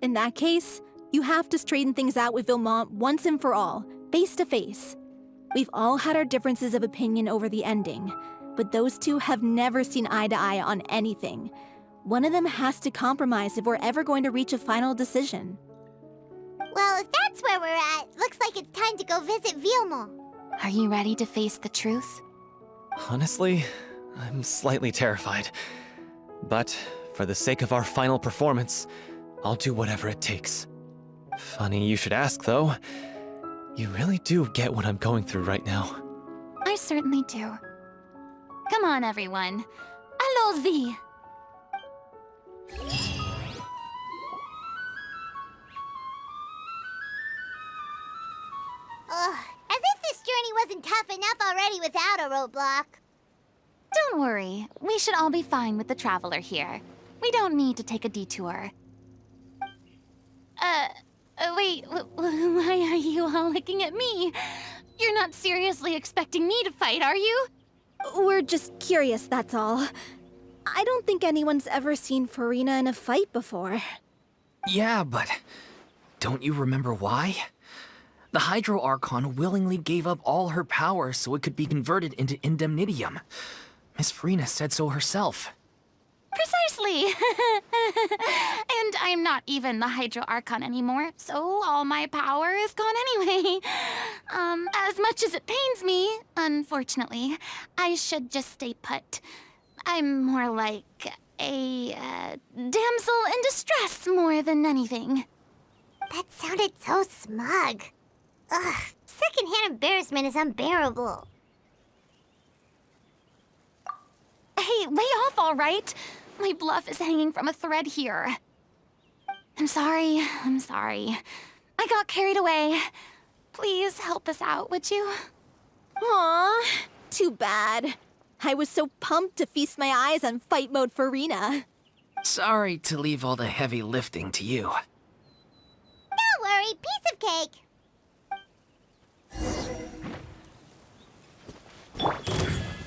In that case, you have to straighten things out with Vilmont once and for all, face to face. We've all had our differences of opinion over the ending, but those two have never seen eye to eye on anything. One of them has to compromise if we're ever going to reach a final decision. Well, if that's where we're at, looks like it's time to go visit Vilmont. Are you ready to face the truth? Honestly, I'm slightly terrified. But for the sake of our final performance, I'll do whatever it takes. Funny you should ask, though. You really do get what I'm going through right now. I certainly do. Come on, everyone. Allons-y! Ugh, as if this journey wasn't tough enough already without a roadblock. Don't worry. We should all be fine with the traveler here. We don't need to take a detour. Wait, why are you all looking at me? You're not seriously expecting me to fight, are you? We're just curious, that's all. I don't think anyone's ever seen Furina in a fight before. Yeah, but don't you remember why? The Hydro Archon willingly gave up all her power so it could be converted into indemnitium. Miss Furina said so herself. Precisely! And I'm not even the Hydro Archon anymore, so all my power is gone anyway. As much as it pains me, unfortunately, I should just stay put. I'm more like a damsel in distress more than anything. That sounded so smug. Ugh, secondhand embarrassment is unbearable. Hey, lay off, all right? My bluff is hanging from a thread here. I'm sorry. I got carried away. Please help us out, would you? Aw, too bad. I was so pumped to feast my eyes on fight mode Furina. Sorry to leave all the heavy lifting to you. Don't worry, piece of cake.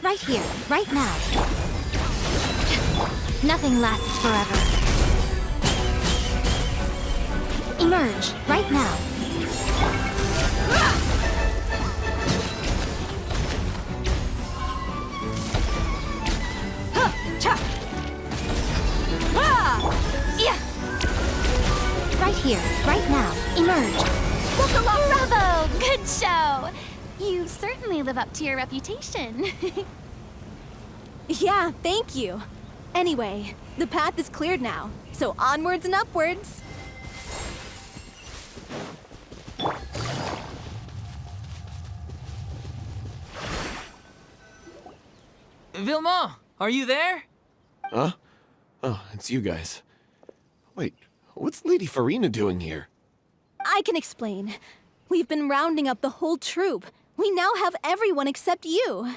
Right here, right now. Nothing lasts forever. Emerge, right now. Right here, right now. Emerge. Bravo! Good show! You certainly live up to your reputation. Yeah, thank you. Anyway, the path is cleared now, so onwards and upwards. Vilmont, are you there? Huh? Oh, it's you guys. Wait, what's Lady Furina doing here? I can explain. We've been rounding up the whole troupe. We now have everyone except you.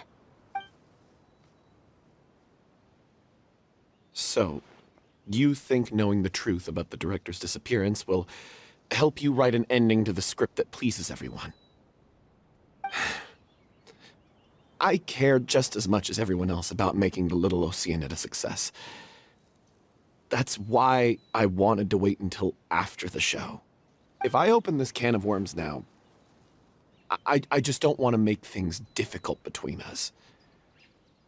So, you think knowing the truth about the director's disappearance will help you write an ending to the script that pleases everyone? I care just as much as everyone else about making the Little Oceanid a success. That's why I wanted to wait until after the show. If I open this can of worms now, I just don't want to make things difficult between us.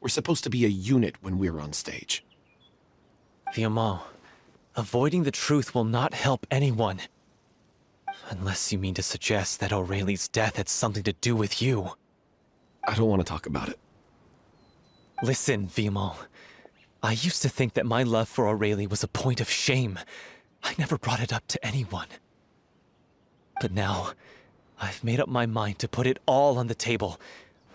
We're supposed to be a unit when we're on stage. Viamant, avoiding the truth will not help anyone. Unless you mean to suggest that Aurelie's death had something to do with you. I don't want to talk about it. Listen, Viamant. I used to think that my love for Aurelie was a point of shame. I never brought it up to anyone. But now, I've made up my mind to put it all on the table.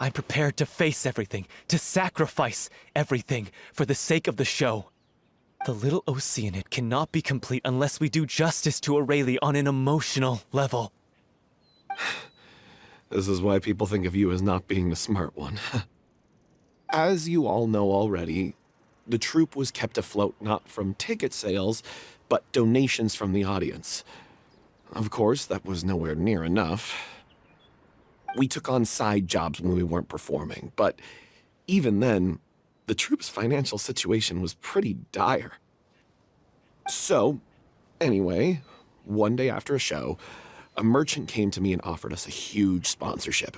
I'm prepared to face everything, to sacrifice everything for the sake of the show. The Little Oceanid cannot be complete unless we do justice to Aurelie on an emotional level. This is why people think of you as not being the smart one. As you all know already, the troupe was kept afloat not from ticket sales, but donations from the audience. Of course, that was nowhere near enough. We took on side jobs when we weren't performing, but even then, the troupe's financial situation was pretty dire. So, anyway, one day after a show, a merchant came to me and offered us a huge sponsorship.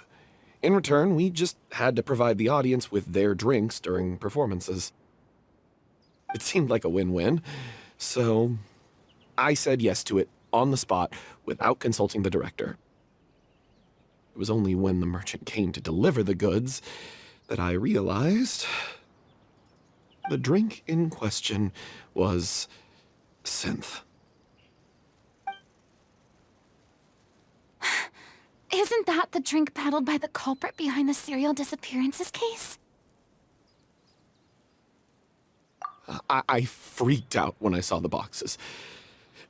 In return, we just had to provide the audience with their drinks during performances. It seemed like a win-win, so I said yes to it on the spot without consulting the director. It was only when the merchant came to deliver the goods that I realized the drink in question was synth. Isn't that the drink peddled by the culprit behind the serial disappearances case? I freaked out when I saw the boxes.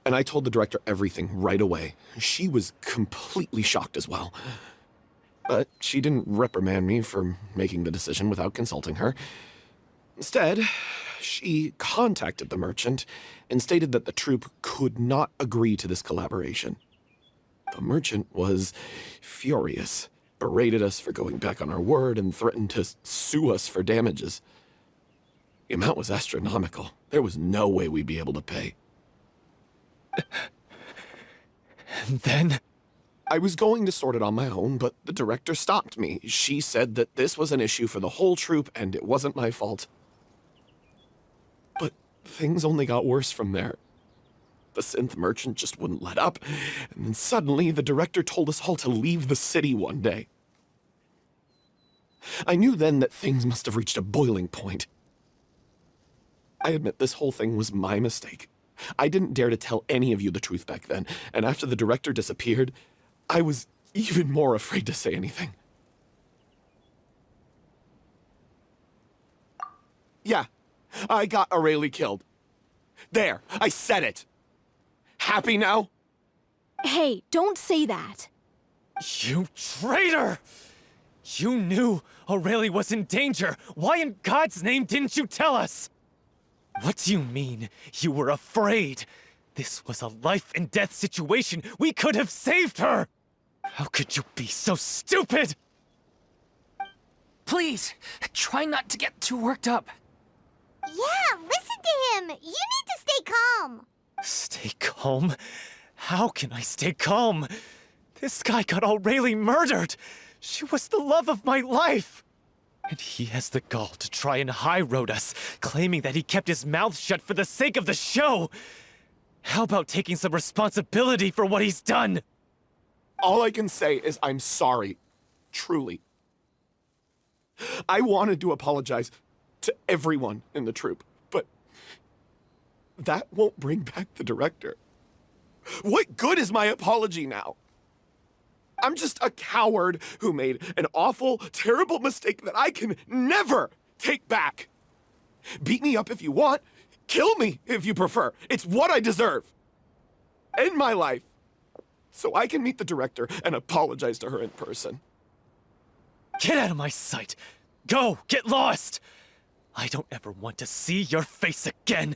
And I told the director everything right away. She was completely shocked as well. But she didn't reprimand me for making the decision without consulting her. Instead, she contacted the merchant and stated that the troupe could not agree to this collaboration. The merchant was furious, berated us for going back on our word, and threatened to sue us for damages. The amount was astronomical. There was no way we'd be able to pay. And then? I was going to sort it on my own, but the director stopped me. She said that this was an issue for the whole troupe and it wasn't my fault. But things only got worse from there. The synth merchant just wouldn't let up, and then suddenly the director told us all to leave the city one day. I knew then that things must have reached a boiling point. I admit this whole thing was my mistake. I didn't dare to tell any of you the truth back then, and after the director disappeared, I was even more afraid to say anything. Yeah, I got Aurelie killed. There, I said it. Happy now? Hey, don't say that. You traitor! You knew Aurelie was in danger. Why in God's name didn't you tell us? What do you mean, you were afraid? This was a life and death situation. We could have saved her! How could you be so stupid? Please, try not to get too worked up. Yeah, listen to him. You need to stay calm. Stay calm? How can I stay calm? This guy got Aurelie murdered. She was the love of my life. And he has the gall to try and high-road us, claiming that he kept his mouth shut for the sake of the show. How about taking some responsibility for what he's done? All I can say is I'm sorry. Truly. I wanted to apologize to everyone in the troupe, but that won't bring back the director. What good is my apology now? I'm just a coward who made an awful, terrible mistake that I can never take back. Beat me up if you want. Kill me if you prefer. It's what I deserve. End my life so I can meet the director and apologize to her in person. Get out of my sight! Go! Get lost! I don't ever want to see your face again!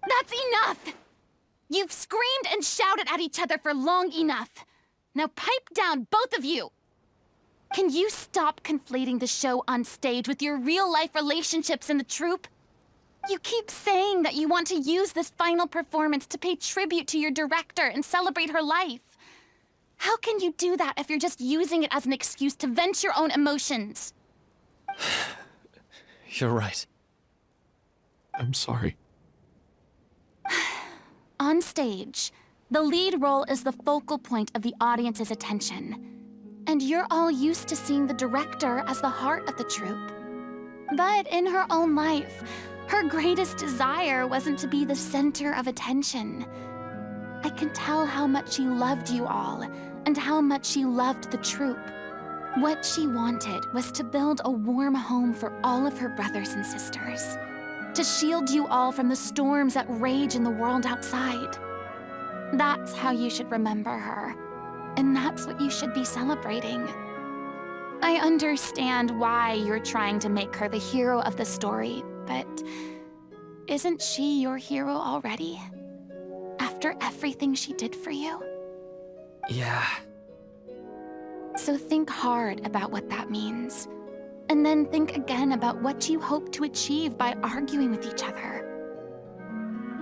That's enough! You've screamed and shouted at each other for long enough. Now pipe down, both of you! Can you stop conflating the show on stage with your real-life relationships in the troupe? You keep saying that you want to use this final performance to pay tribute to your director and celebrate her life. How can you do that if you're just using it as an excuse to vent your own emotions? You're right. I'm sorry. On stage, the lead role is the focal point of the audience's attention. And you're all used to seeing the director as the heart of the troupe. But in her own life, her greatest desire wasn't to be the center of attention. I can tell how much she loved you all, and how much she loved the troupe. What she wanted was to build a warm home for all of her brothers and sisters. To shield you all from the storms that rage in the world outside. That's how you should remember her. And that's what you should be celebrating. I understand why you're trying to make her the hero of the story, but isn't she your hero already? After everything she did for you? Yeah. So think hard about what that means. And then think again about what you hope to achieve by arguing with each other.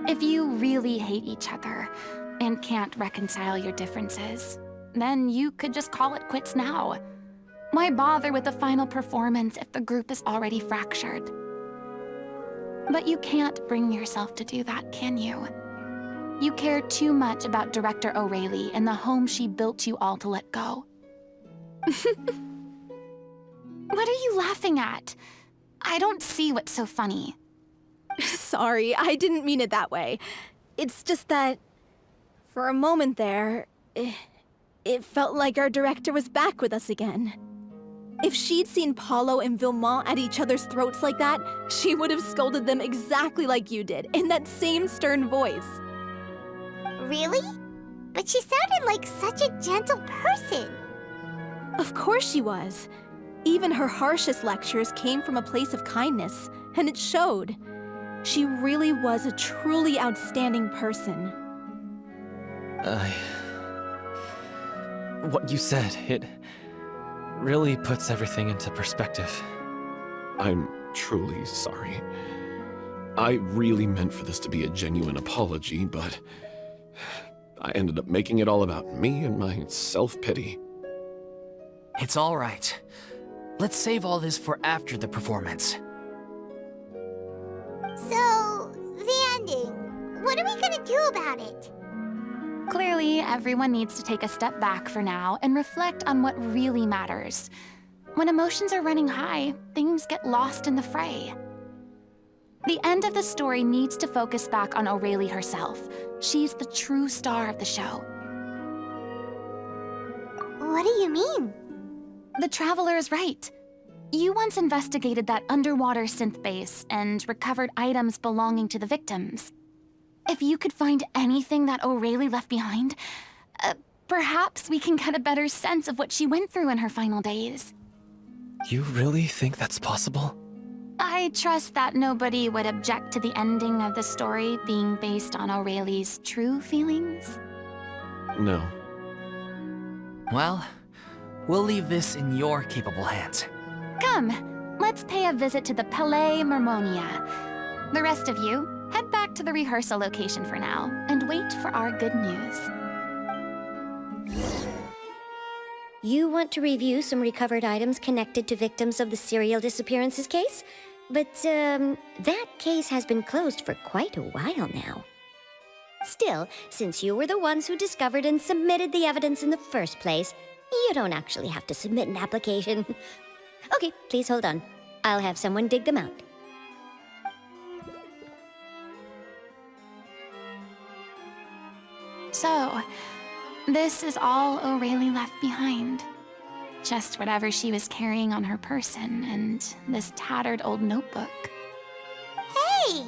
If you really hate each other and can't reconcile your differences, then you could just call it quits now. Why bother with the final performance if the group is already fractured? But you can't bring yourself to do that, can you? You care too much about Director O'Reilly and the home she built you all to let go. What are you laughing at? I don't see what's so funny. Sorry, I didn't mean it that way. It's just that, for a moment there, it felt like our director was back with us again. If she'd seen Paulo and Vilmont at each other's throats like that, she would have scolded them exactly like you did, in that same stern voice. Really? But she sounded like such a gentle person. Of course she was. Even her harshest lectures came from a place of kindness, and it showed. She really was a truly outstanding person. What you said, it really puts everything into perspective. I'm truly sorry. I really meant for this to be a genuine apology, but I ended up making it all about me and my self-pity. It's all right. Let's save all this for after the performance. So, the ending. What are we gonna do about it? Clearly, everyone needs to take a step back for now and reflect on what really matters. When emotions are running high, things get lost in the fray. The end of the story needs to focus back on O'Reilly herself. She's the true star of the show. What do you mean? The Traveler is right. You once investigated that underwater synth base and recovered items belonging to the victims. If you could find anything that O'Reilly left behind, perhaps we can get a better sense of what she went through in her final days. You really think that's possible? I trust that nobody would object to the ending of the story being based on O'Reilly's true feelings. No. Well, we'll leave this in your capable hands. Come, let's pay a visit to the Palais Marmonia. The rest of you, head back to the rehearsal location for now, and wait for our good news. You want to review some recovered items connected to victims of the serial disappearances case? But, that case has been closed for quite a while now. Still, since you were the ones who discovered and submitted the evidence in the first place, you don't actually have to submit an application. Okay, please hold on. I'll have someone dig them out. So, this is all O'Reilly left behind. Just whatever she was carrying on her person and this tattered old notebook. Hey!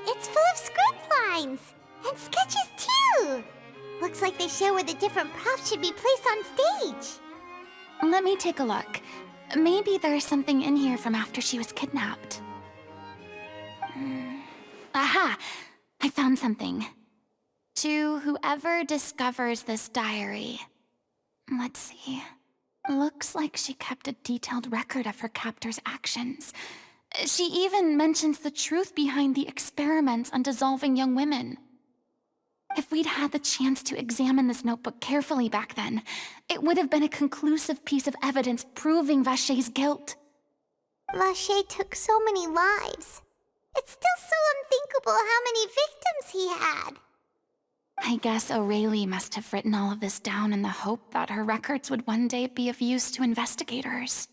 It's full of script lines! And sketches too! Looks like they show where the different props should be placed on stage. Let me take a look. Maybe there's something in here from after she was kidnapped. Aha! I found something. To whoever discovers this diary. Let's see. Looks like she kept a detailed record of her captor's actions. She even mentions the truth behind the experiments on dissolving young women. If we'd had the chance to examine this notebook carefully back then, it would have been a conclusive piece of evidence proving Vachey's guilt. Lachey took so many lives. It's still so unthinkable how many victims he had. I guess O'Reilly must have written all of this down in the hope that her records would one day be of use to investigators.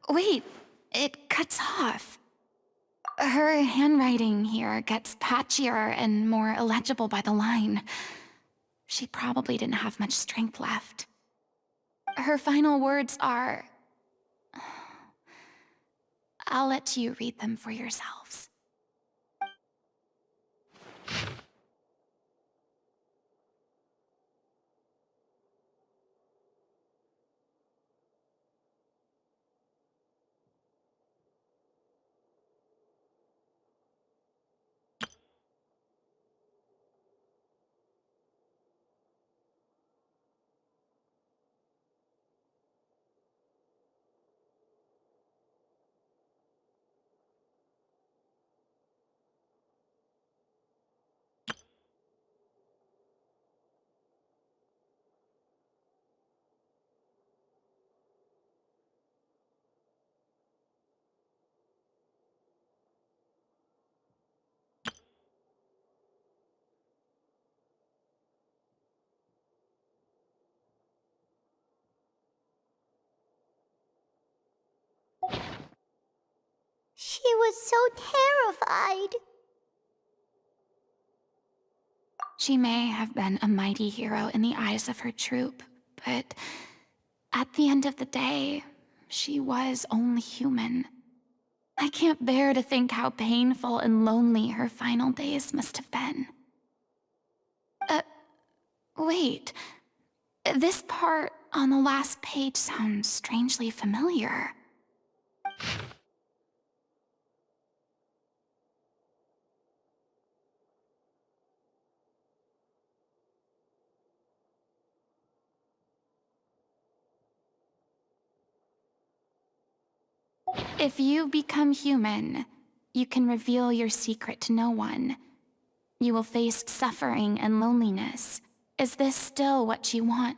Wait, it cuts off. Her handwriting here gets patchier and more illegible by the line. She probably didn't have much strength left. Her final words are... I'll let you read them for yourselves. She was so terrified. She may have been a mighty hero in the eyes of her troop, but at the end of the day, she was only human. I can't bear to think how painful and lonely her final days must have been. Wait. This part on the last page sounds strangely familiar. If you become human, you can reveal your secret to no one. You will face suffering and loneliness. Is this still what you want?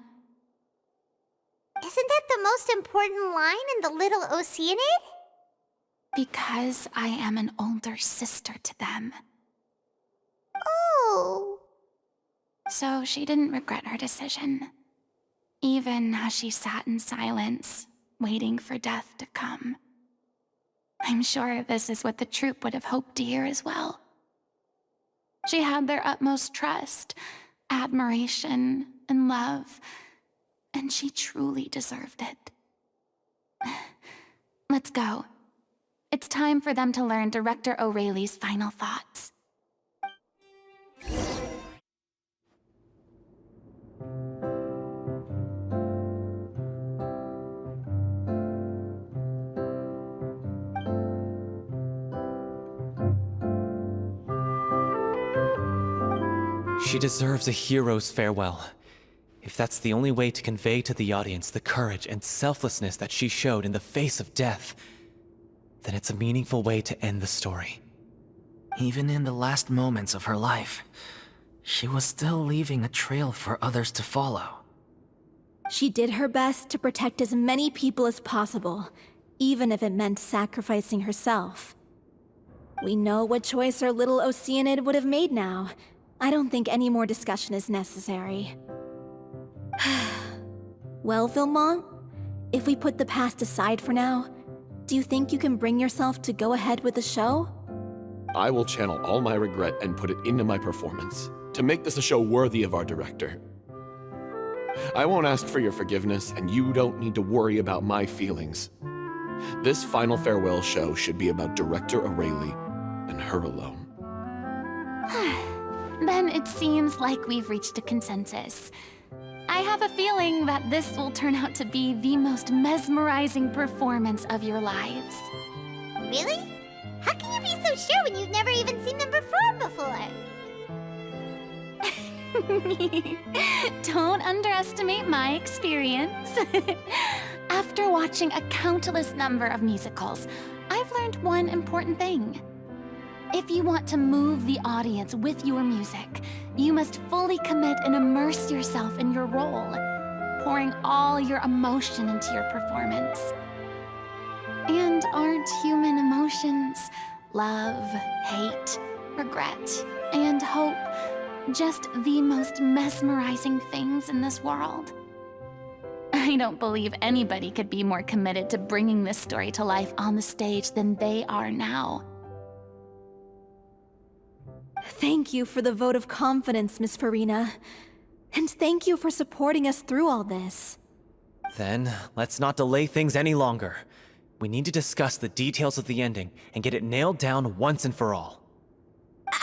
Isn't that the most important line in the Little Oceanid? Because I am an older sister to them. Oh. So she didn't regret her decision, even as she sat in silence, waiting for death to come. I'm sure this is what the troupe would have hoped to hear as well. She had their utmost trust, admiration, and love, and she truly deserved it. Let's go. It's time for them to learn Director O'Reilly's final thoughts. She deserves a hero's farewell. If that's the only way to convey to the audience the courage and selflessness that she showed in the face of death, then it's a meaningful way to end the story. Even in the last moments of her life, she was still leaving a trail for others to follow. She did her best to protect as many people as possible, even if it meant sacrificing herself. We know what choice our little Oceanid would have made now. I don't think any more discussion is necessary. Well, Vilmont, if we put the past aside for now, do you think you can bring yourself to go ahead with the show? I will channel all my regret and put it into my performance, to make this a show worthy of our director. I won't ask for your forgiveness, and you don't need to worry about my feelings. This final farewell show should be about Director O'Reilly and her alone. Then it seems like we've reached a consensus. I have a feeling that this will turn out to be the most mesmerizing performance of your lives. Really? How can you be so sure when you've never even seen them perform before? Don't underestimate my experience. After watching a countless number of musicals, I've learned one important thing. If you want to move the audience with your music, you must fully commit and immerse yourself in your role, pouring all your emotion into your performance. And aren't human emotions, love, hate, regret, and hope, just the most mesmerizing things in this world? I don't believe anybody could be more committed to bringing this story to life on the stage than they are now. Thank you for the vote of confidence, Miss Furina. And thank you for supporting us through all this. Then, let's not delay things any longer. We need to discuss the details of the ending and get it nailed down once and for all.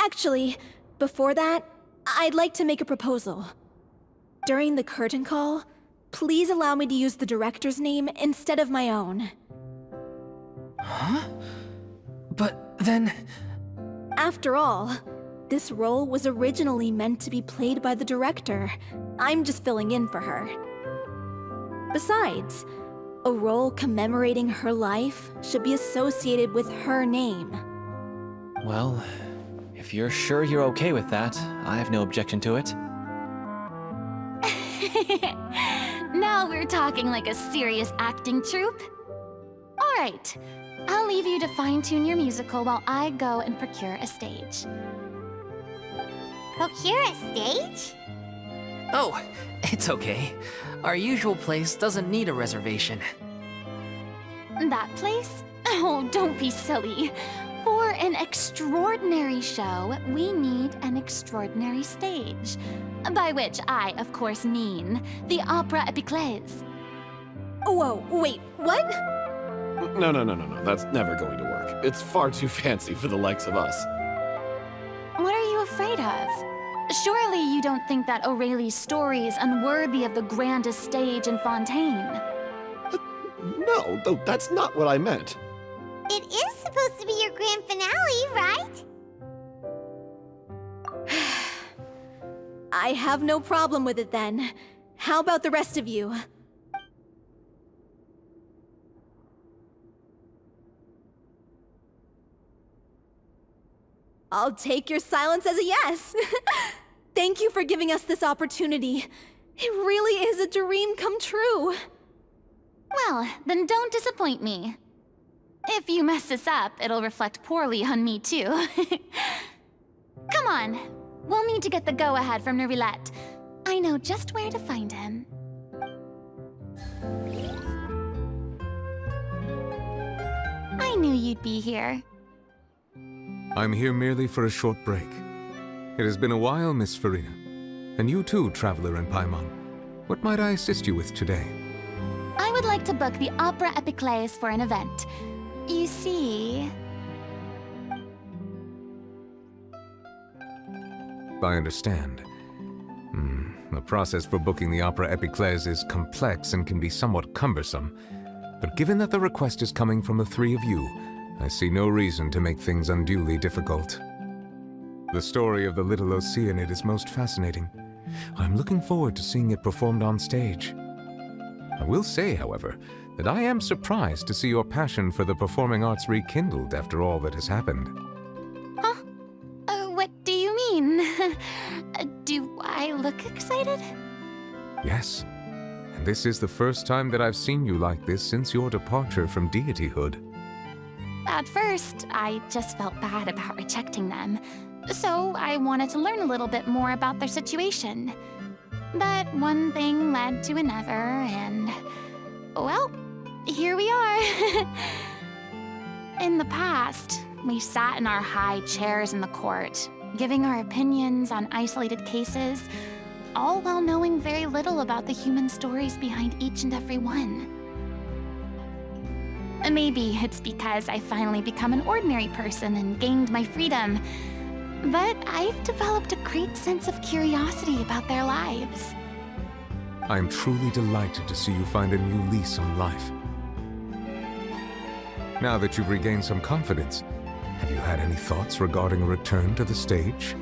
Actually, before that, I'd like to make a proposal. During the curtain call, please allow me to use the director's name instead of my own. Huh? But then... After all, this role was originally meant to be played by the director. I'm just filling in for her. Besides, a role commemorating her life should be associated with her name. Well, if you're sure you're okay with that, I have no objection to it. Now we're talking like a serious acting troupe. All right, I'll leave you to fine-tune your musical while I go and procure a stage. Procure a stage? Oh, it's okay. Our usual place doesn't need a reservation. That place? Oh, don't be silly. For an extraordinary show, we need an extraordinary stage. By which I, of course, mean the Opera Epiclese. Whoa, wait, what? No. That's never going to work. It's far too fancy for the likes of us. What are you afraid of? Surely you don't think that Aurelie's story is unworthy of the grandest stage in Fontaine. No, that's not what I meant. It is supposed to be your grand finale, right? I have no problem with it then. How about the rest of you? I'll take your silence as a yes. Thank you for giving us this opportunity. It really is a dream come true. Well, then don't disappoint me. If you mess this up, it'll reflect poorly on me too. Come on, we'll need to get the go-ahead from Neuvillette. I know just where to find him. I knew you'd be here. I'm here merely for a short break. It has been a while, Miss Furina. And you too, Traveler in Paimon. What might I assist you with today? I would like to book the Opera Epiclese for an event. You see... I understand. The process for booking the Opera Epiclese is complex and can be somewhat cumbersome. But given that the request is coming from the three of you, I see no reason to make things unduly difficult. The story of the Little Oceanid is most fascinating. I'm looking forward to seeing it performed on stage. I will say, however, that I am surprised to see your passion for the performing arts rekindled after all that has happened. Huh? What do you mean? Do I look excited? Yes. And this is the first time that I've seen you like this since your departure from deityhood. At first, I just felt bad about rejecting them. So I wanted to learn a little bit more about their situation. But one thing led to another, and... well, here we are. In the past, we sat in our high chairs in the court, giving our opinions on isolated cases, all while knowing very little about the human stories behind each and every one. Maybe it's because I finally become an ordinary person and gained my freedom, but I've developed a great sense of curiosity about their lives. I am truly delighted to see you find a new lease on life. Now that you've regained some confidence, have you had any thoughts regarding a return to the stage?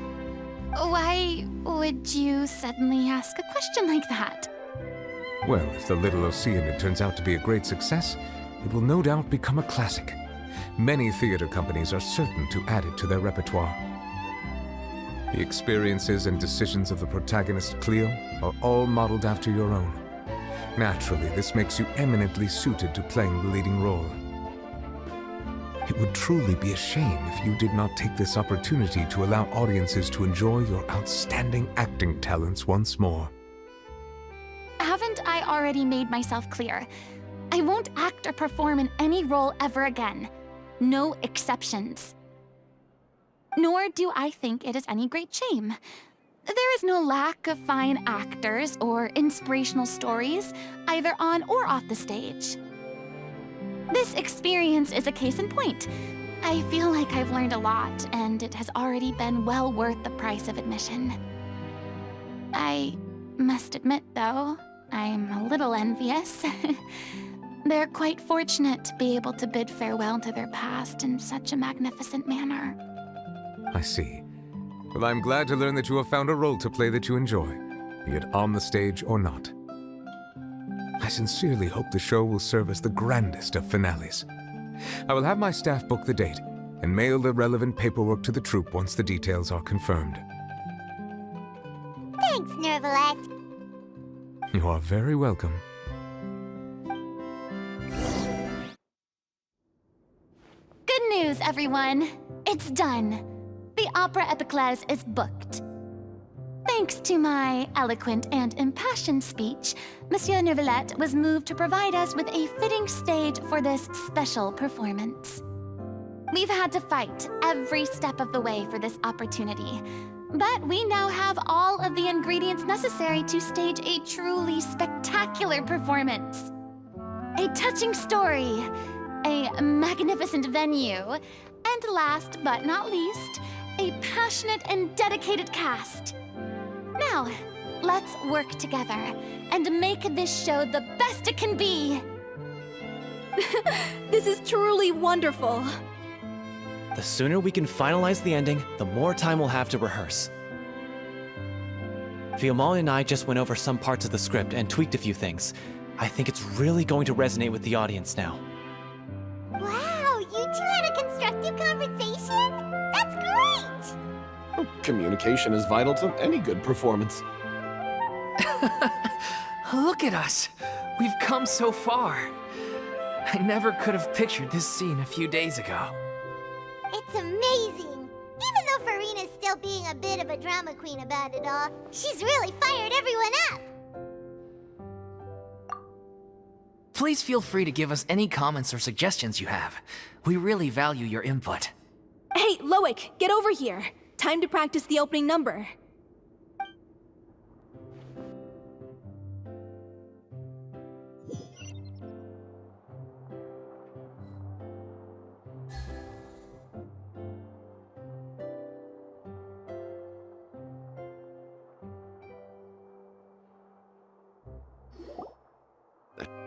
Why would you suddenly ask a question like that? Well, if the Little Oceanid turns out to be a great success, it will no doubt become a classic. Many theater companies are certain to add it to their repertoire. The experiences and decisions of the protagonist, Cleo, are all modeled after your own. Naturally, this makes you eminently suited to playing the leading role. It would truly be a shame if you did not take this opportunity to allow audiences to enjoy your outstanding acting talents once more. Haven't I already made myself clear? I won't act or perform in any role ever again. No exceptions. Nor do I think it is any great shame. There is no lack of fine actors or inspirational stories, either on or off the stage. This experience is a case in point. I feel like I've learned a lot, and it has already been well worth the price of admission. I must admit, though, I'm a little envious. They're quite fortunate to be able to bid farewell to their past in such a magnificent manner. I see. Well, I'm glad to learn that you have found a role to play that you enjoy, be it on the stage or not. I sincerely hope the show will serve as the grandest of finales. I will have my staff book the date and mail the relevant paperwork to the troupe once the details are confirmed. Thanks, Nervalette. You are very welcome. Good news, everyone! It's done. The Opera Epiclese is booked. Thanks to my eloquent and impassioned speech, Monsieur Nervalette was moved to provide us with a fitting stage for this special performance. We've had to fight every step of the way for this opportunity, but we now have all of the ingredients necessary to stage a truly spectacular performance. A touching story, a magnificent venue, and last but not least, a passionate and dedicated cast. Now, let's work together and make this show the best it can be. This is truly wonderful. The sooner we can finalize the ending, the more time we'll have to rehearse. Fiamma and I just went over some parts of the script and tweaked a few things. I think it's really going to resonate with the audience now. Wow, you two had a constructive conversation? That's great! Communication is vital to any good performance. Look at us! We've come so far. I never could have pictured this scene a few days ago. It's amazing! Even though Furina's still being a bit of a drama queen about it all, she's really fired everyone up! Please feel free to give us any comments or suggestions you have. We really value your input. Hey, Loic, get over here. Time to practice the opening number.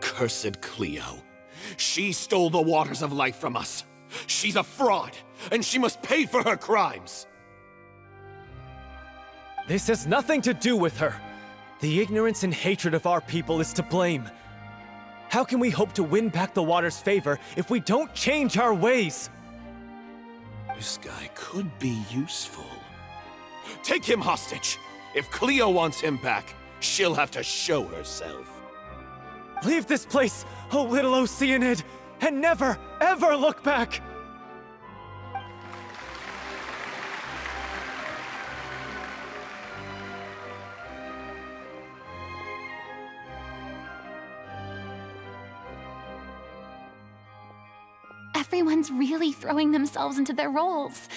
Cursed Cleo. She stole the waters of life from us. She's a fraud, and she must pay for her crimes. This has nothing to do with her. The ignorance and hatred of our people is to blame. How can we hope to win back the water's favor if we don't change our ways? This guy could be useful. Take him hostage. If Cleo wants him back, she'll have to show herself. Leave this place, oh little Oceanid, and never, ever look back! Everyone's really throwing themselves into their roles.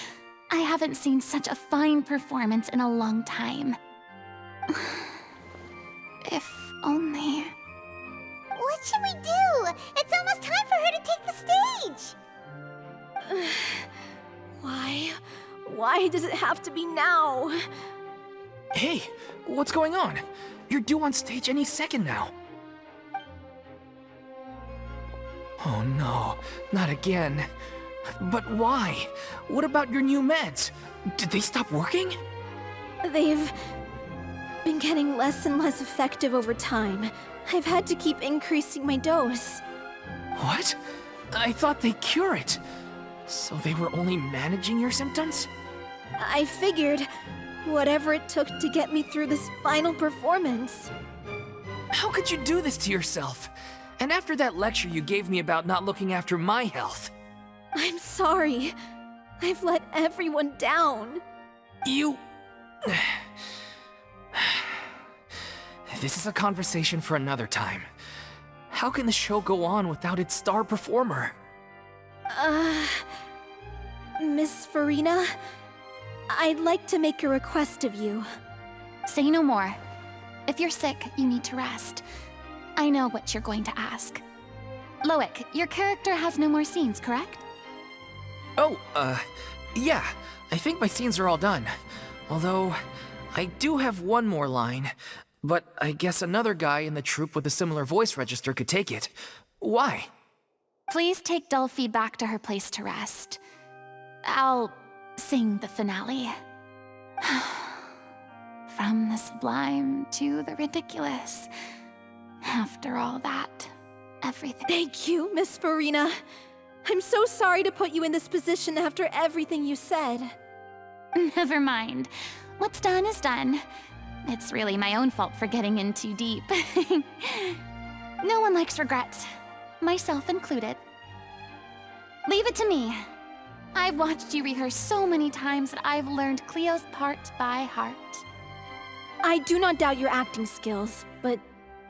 I haven't seen such a fine performance in a long time. If only... What should we do? It's almost time for her to take the stage! Why does it have to be now? Hey, what's going on? You're due on stage any second now. Oh no, not again. But why? What about your new meds? Did they stop working? They've been getting less and less effective over time. I've had to keep increasing my dose. What? I thought they cure it. So they were only managing your symptoms? I figured whatever it took to get me through this final performance. How could you do this to yourself? And after that lecture you gave me about not looking after my health? I'm sorry. I've let everyone down. You... This is a conversation for another time. How can the show go on without its star performer? Miss Furina, I'd like to make a request of you. Say no more. If you're sick, you need to rest. I know what you're going to ask. Loic, your character has no more scenes, correct? Oh, yeah. I think my scenes are all done. Although, I do have one more line. But I guess another guy in the troupe with a similar voice register could take it. Why? Please take Delphi back to her place to rest. I'll sing the finale. From the sublime to the ridiculous. After all that, everything... Thank you, Miss Furina. I'm so sorry to put you in this position after everything you said. Never mind. What's done is done. It's really my own fault for getting in too deep. No one likes regrets, myself included. Leave it to me. I've watched you rehearse so many times that I've learned Cleo's part by heart. I do not doubt your acting skills, but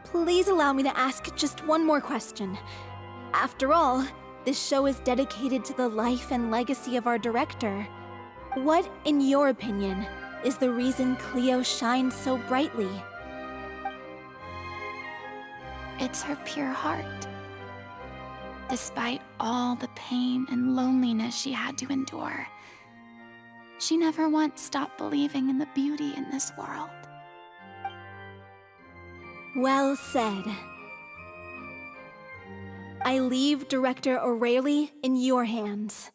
please allow me to ask just one more question. After all, this show is dedicated to the life and legacy of our director. What, in your opinion, is the reason Cleo shines so brightly? It's her pure heart. Despite all the pain and loneliness she had to endure, she never once stopped believing in the beauty in this world. Well said. I leave Director O'Reilly in your hands.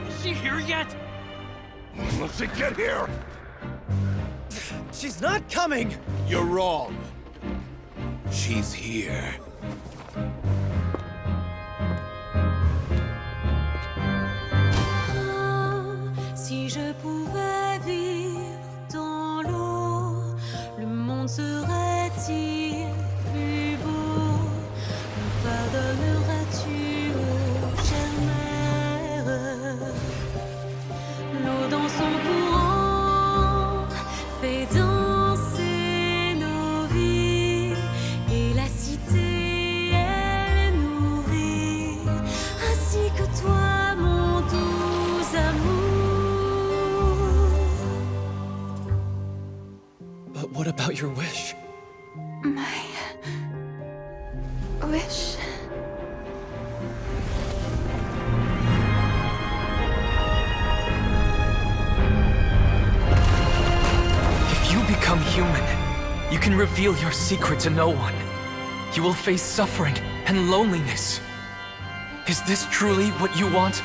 Is she here yet? Let's see, get here! She's not coming! You're wrong. She's here. Si je pouvais vivre dans l'eau, le monde serait-il plus beau? Me pardonneras-tu, ô chère mère? L'eau dans son courant fait danser nos vies, et la cité elle nourrit, ainsi que toi, mon doux amour. But what about your wish? My wish. If you become human, you can reveal your secret to no one. You will face suffering and loneliness. Is this truly what you want?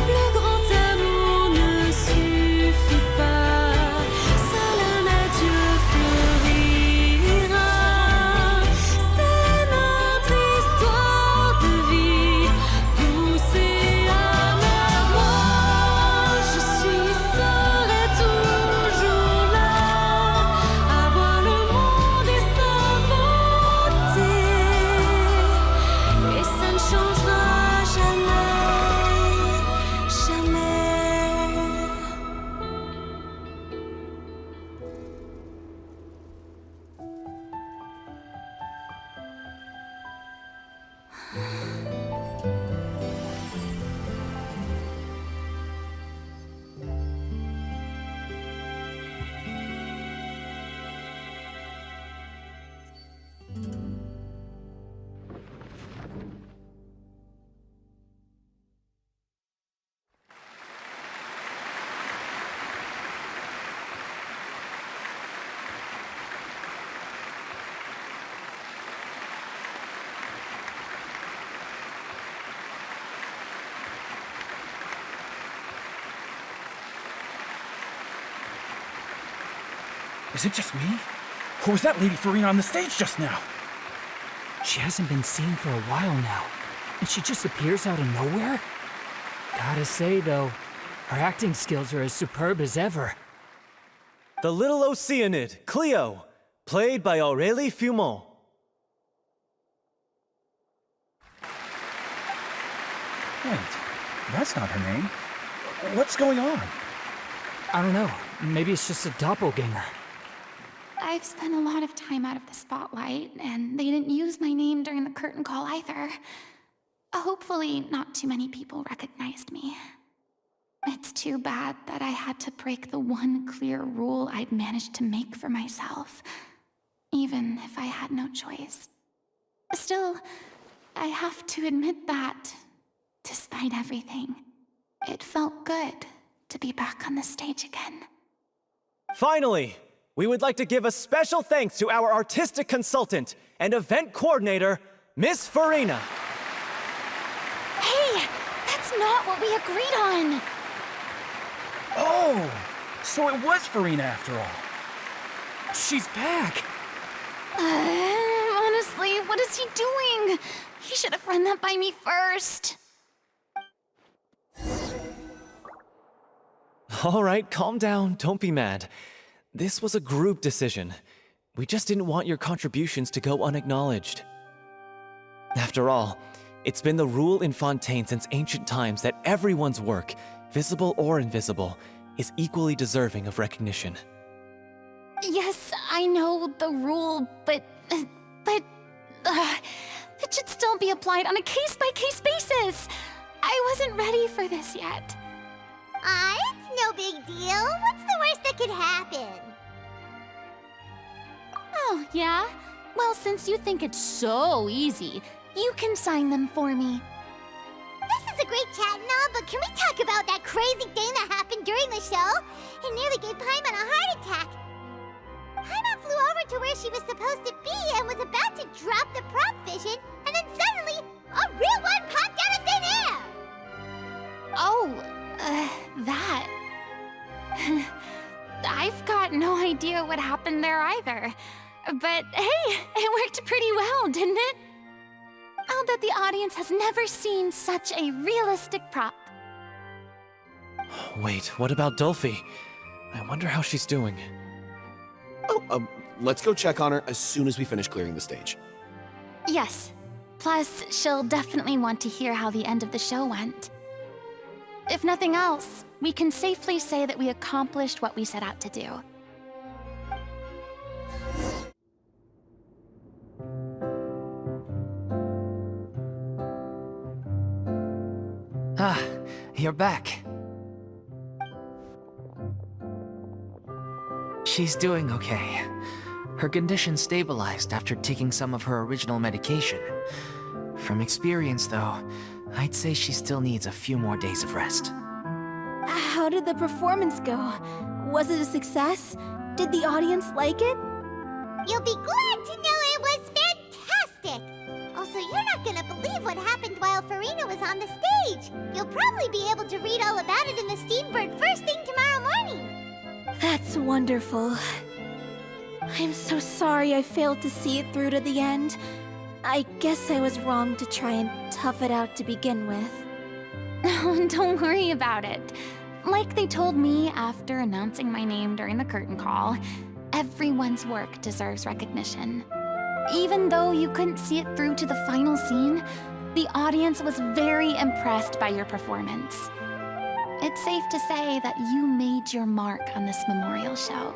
Le grand amour ne suffit pas, seul un adieu fleurira. C'est notre histoire de vie, douce et amère. Moi, je serai toujours là, à voir le monde et sa beauté. Is it just me? Or was that Lady Furina on the stage just now? She hasn't been seen for a while now, and she just appears out of nowhere? Gotta say, though, her acting skills are as superb as ever. The Little Oceanid, Cleo, played by Aurélie Fumont. Wait, that's not her name. What's going on? I don't know. Maybe it's just a doppelganger. I've spent a lot of time out of the spotlight, and they didn't use my name during the curtain call either. Hopefully, not too many people recognized me. It's too bad that I had to break the one clear rule I'd managed to make for myself, even if I had no choice. Still, I have to admit that, despite everything, it felt good to be back on the stage again. Finally, we would like to give a special thanks to our artistic consultant and event coordinator, Miss Furina. Hey, that's not what we agreed on! Oh, so it was Furina after all. She's back! Honestly, what is he doing? He should have run that by me first. All right, calm down, don't be mad. This was a group decision. We just didn't want your contributions to go unacknowledged. After all, it's been the rule in Fontaine since ancient times that everyone's work, visible or invisible, is equally deserving of recognition. Yes, I know the rule, but it should still be applied on a case-by-case basis. I wasn't ready for this yet. It's no big deal. What's the worst that could happen? Oh, yeah? Well, since you think it's so easy, you can sign them for me. This is a great chat and all, but can we talk about that crazy thing that happened during the show? It nearly gave Paimon a heart attack. Paimon flew over to where she was supposed to be and was about to drop the prop vision, and then suddenly, a real one popped out of thin air! Oh, that... I've got no idea what happened there either. But hey, it worked pretty well, didn't it? I'll bet the audience has never seen such a realistic prop. Wait, what about Dolphy? I wonder how she's doing. Oh, let's go check on her as soon as we finish clearing the stage. Yes. Plus, she'll definitely want to hear how the end of the show went. If nothing else, we can safely say that we accomplished what we set out to do. Ah, you're back. She's doing okay. Her condition stabilized after taking some of her original medication. From experience, though, I'd say she still needs a few more days of rest. How did the performance go? Was it a success? Did the audience like it? You'll be glad to know it was fantastic! Also, you're not gonna believe what happened while Furina was on the stage. You'll probably be able to read all about it in the Steambird first thing tomorrow morning. That's wonderful. I'm so sorry I failed to see it through to the end. I guess I was wrong to try and tough it out to begin with. Oh, don't worry about it. Like they told me after announcing my name during the curtain call, everyone's work deserves recognition. Even though you couldn't see it through to the final scene, the audience was very impressed by your performance. It's safe to say that you made your mark on this memorial show.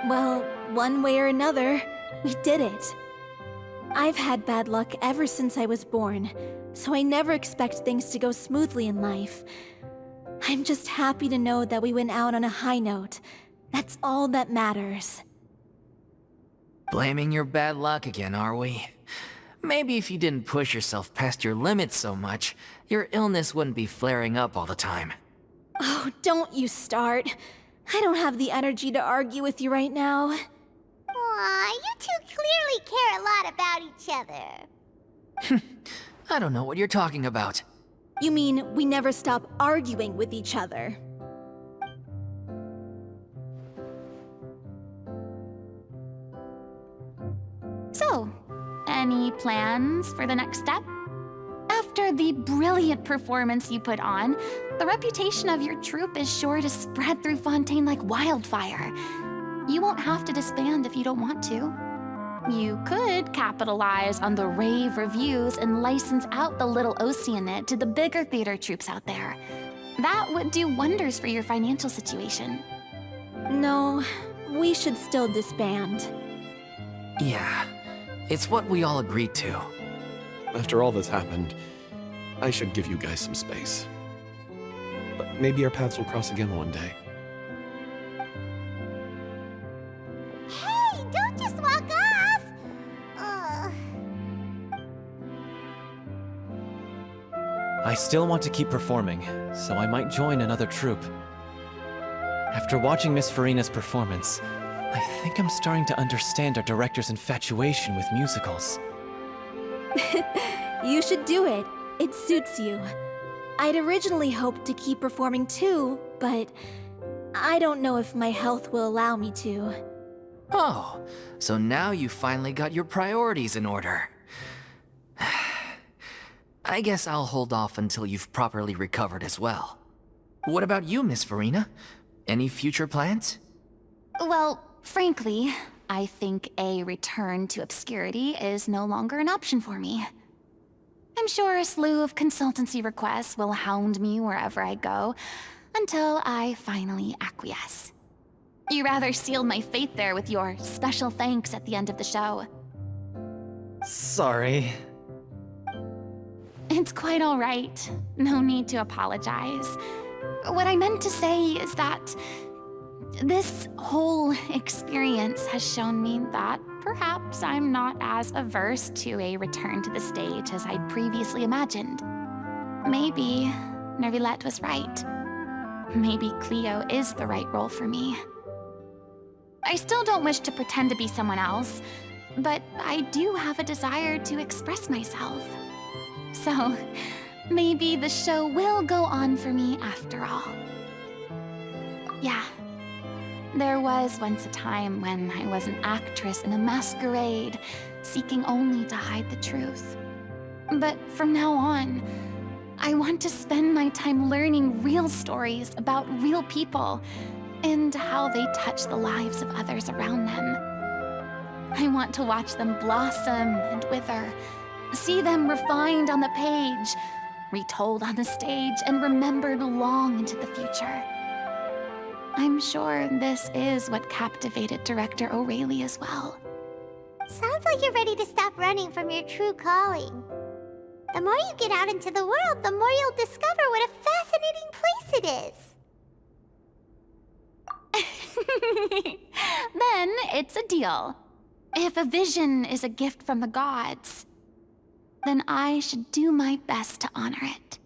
Well, one way or another, we did it. I've had bad luck ever since I was born, so I never expect things to go smoothly in life. I'm just happy to know that we went out on a high note. That's all that matters. Blaming your bad luck again, are we? Maybe if you didn't push yourself past your limits so much, your illness wouldn't be flaring up all the time. Oh, don't you start. I don't have the energy to argue with you right now. Aw, you two clearly care a lot about each other. I don't know what you're talking about. You mean we never stop arguing with each other? So, any plans for the next step? After the brilliant performance you put on, the reputation of your troupe is sure to spread through Fontaine like wildfire. You won't have to disband if you don't want to. You could capitalize on the rave reviews and license out the Little Oceanid to the bigger theater troupes out there. That would do wonders for your financial situation. No, we should still disband. Yeah, it's what we all agreed to. After all that's happened, I should give you guys some space. But maybe our paths will cross again one day. Hey, don't just walk off! I still want to keep performing, so I might join another troupe. After watching Miss Furina's performance, I think I'm starting to understand our director's infatuation with musicals. You should do it. It suits you. I'd originally hoped to keep performing too, but I don't know if my health will allow me to. Oh, so now you finally got your priorities in order. I guess I'll hold off until you've properly recovered as well. What about you, Miss Furina? Any future plans? Well, frankly, I think a return to obscurity is no longer an option for me. I'm sure a slew of consultancy requests will hound me wherever I go, until I finally acquiesce. You rather sealed my fate there with your special thanks at the end of the show. Sorry. It's quite all right. No need to apologize. What I meant to say is that this whole experience has shown me that perhaps I'm not as averse to a return to the stage as I'd previously imagined. Maybe Nervillette was right. Maybe Cleo is the right role for me. I still don't wish to pretend to be someone else, but I do have a desire to express myself. So, maybe the show will go on for me after all. Yeah. There was once a time when I was an actress in a masquerade, seeking only to hide the truth. But from now on, I want to spend my time learning real stories about real people and how they touch the lives of others around them. I want to watch them blossom and wither, see them refined on the page, retold on the stage, and remembered long into the future. I'm sure this is what captivated director O'Reilly as well. Sounds like you're ready to stop running from your true calling. The more you get out into the world, the more you'll discover what a fascinating place it is. Then it's a deal. If a vision is a gift from the gods, then I should do my best to honor it.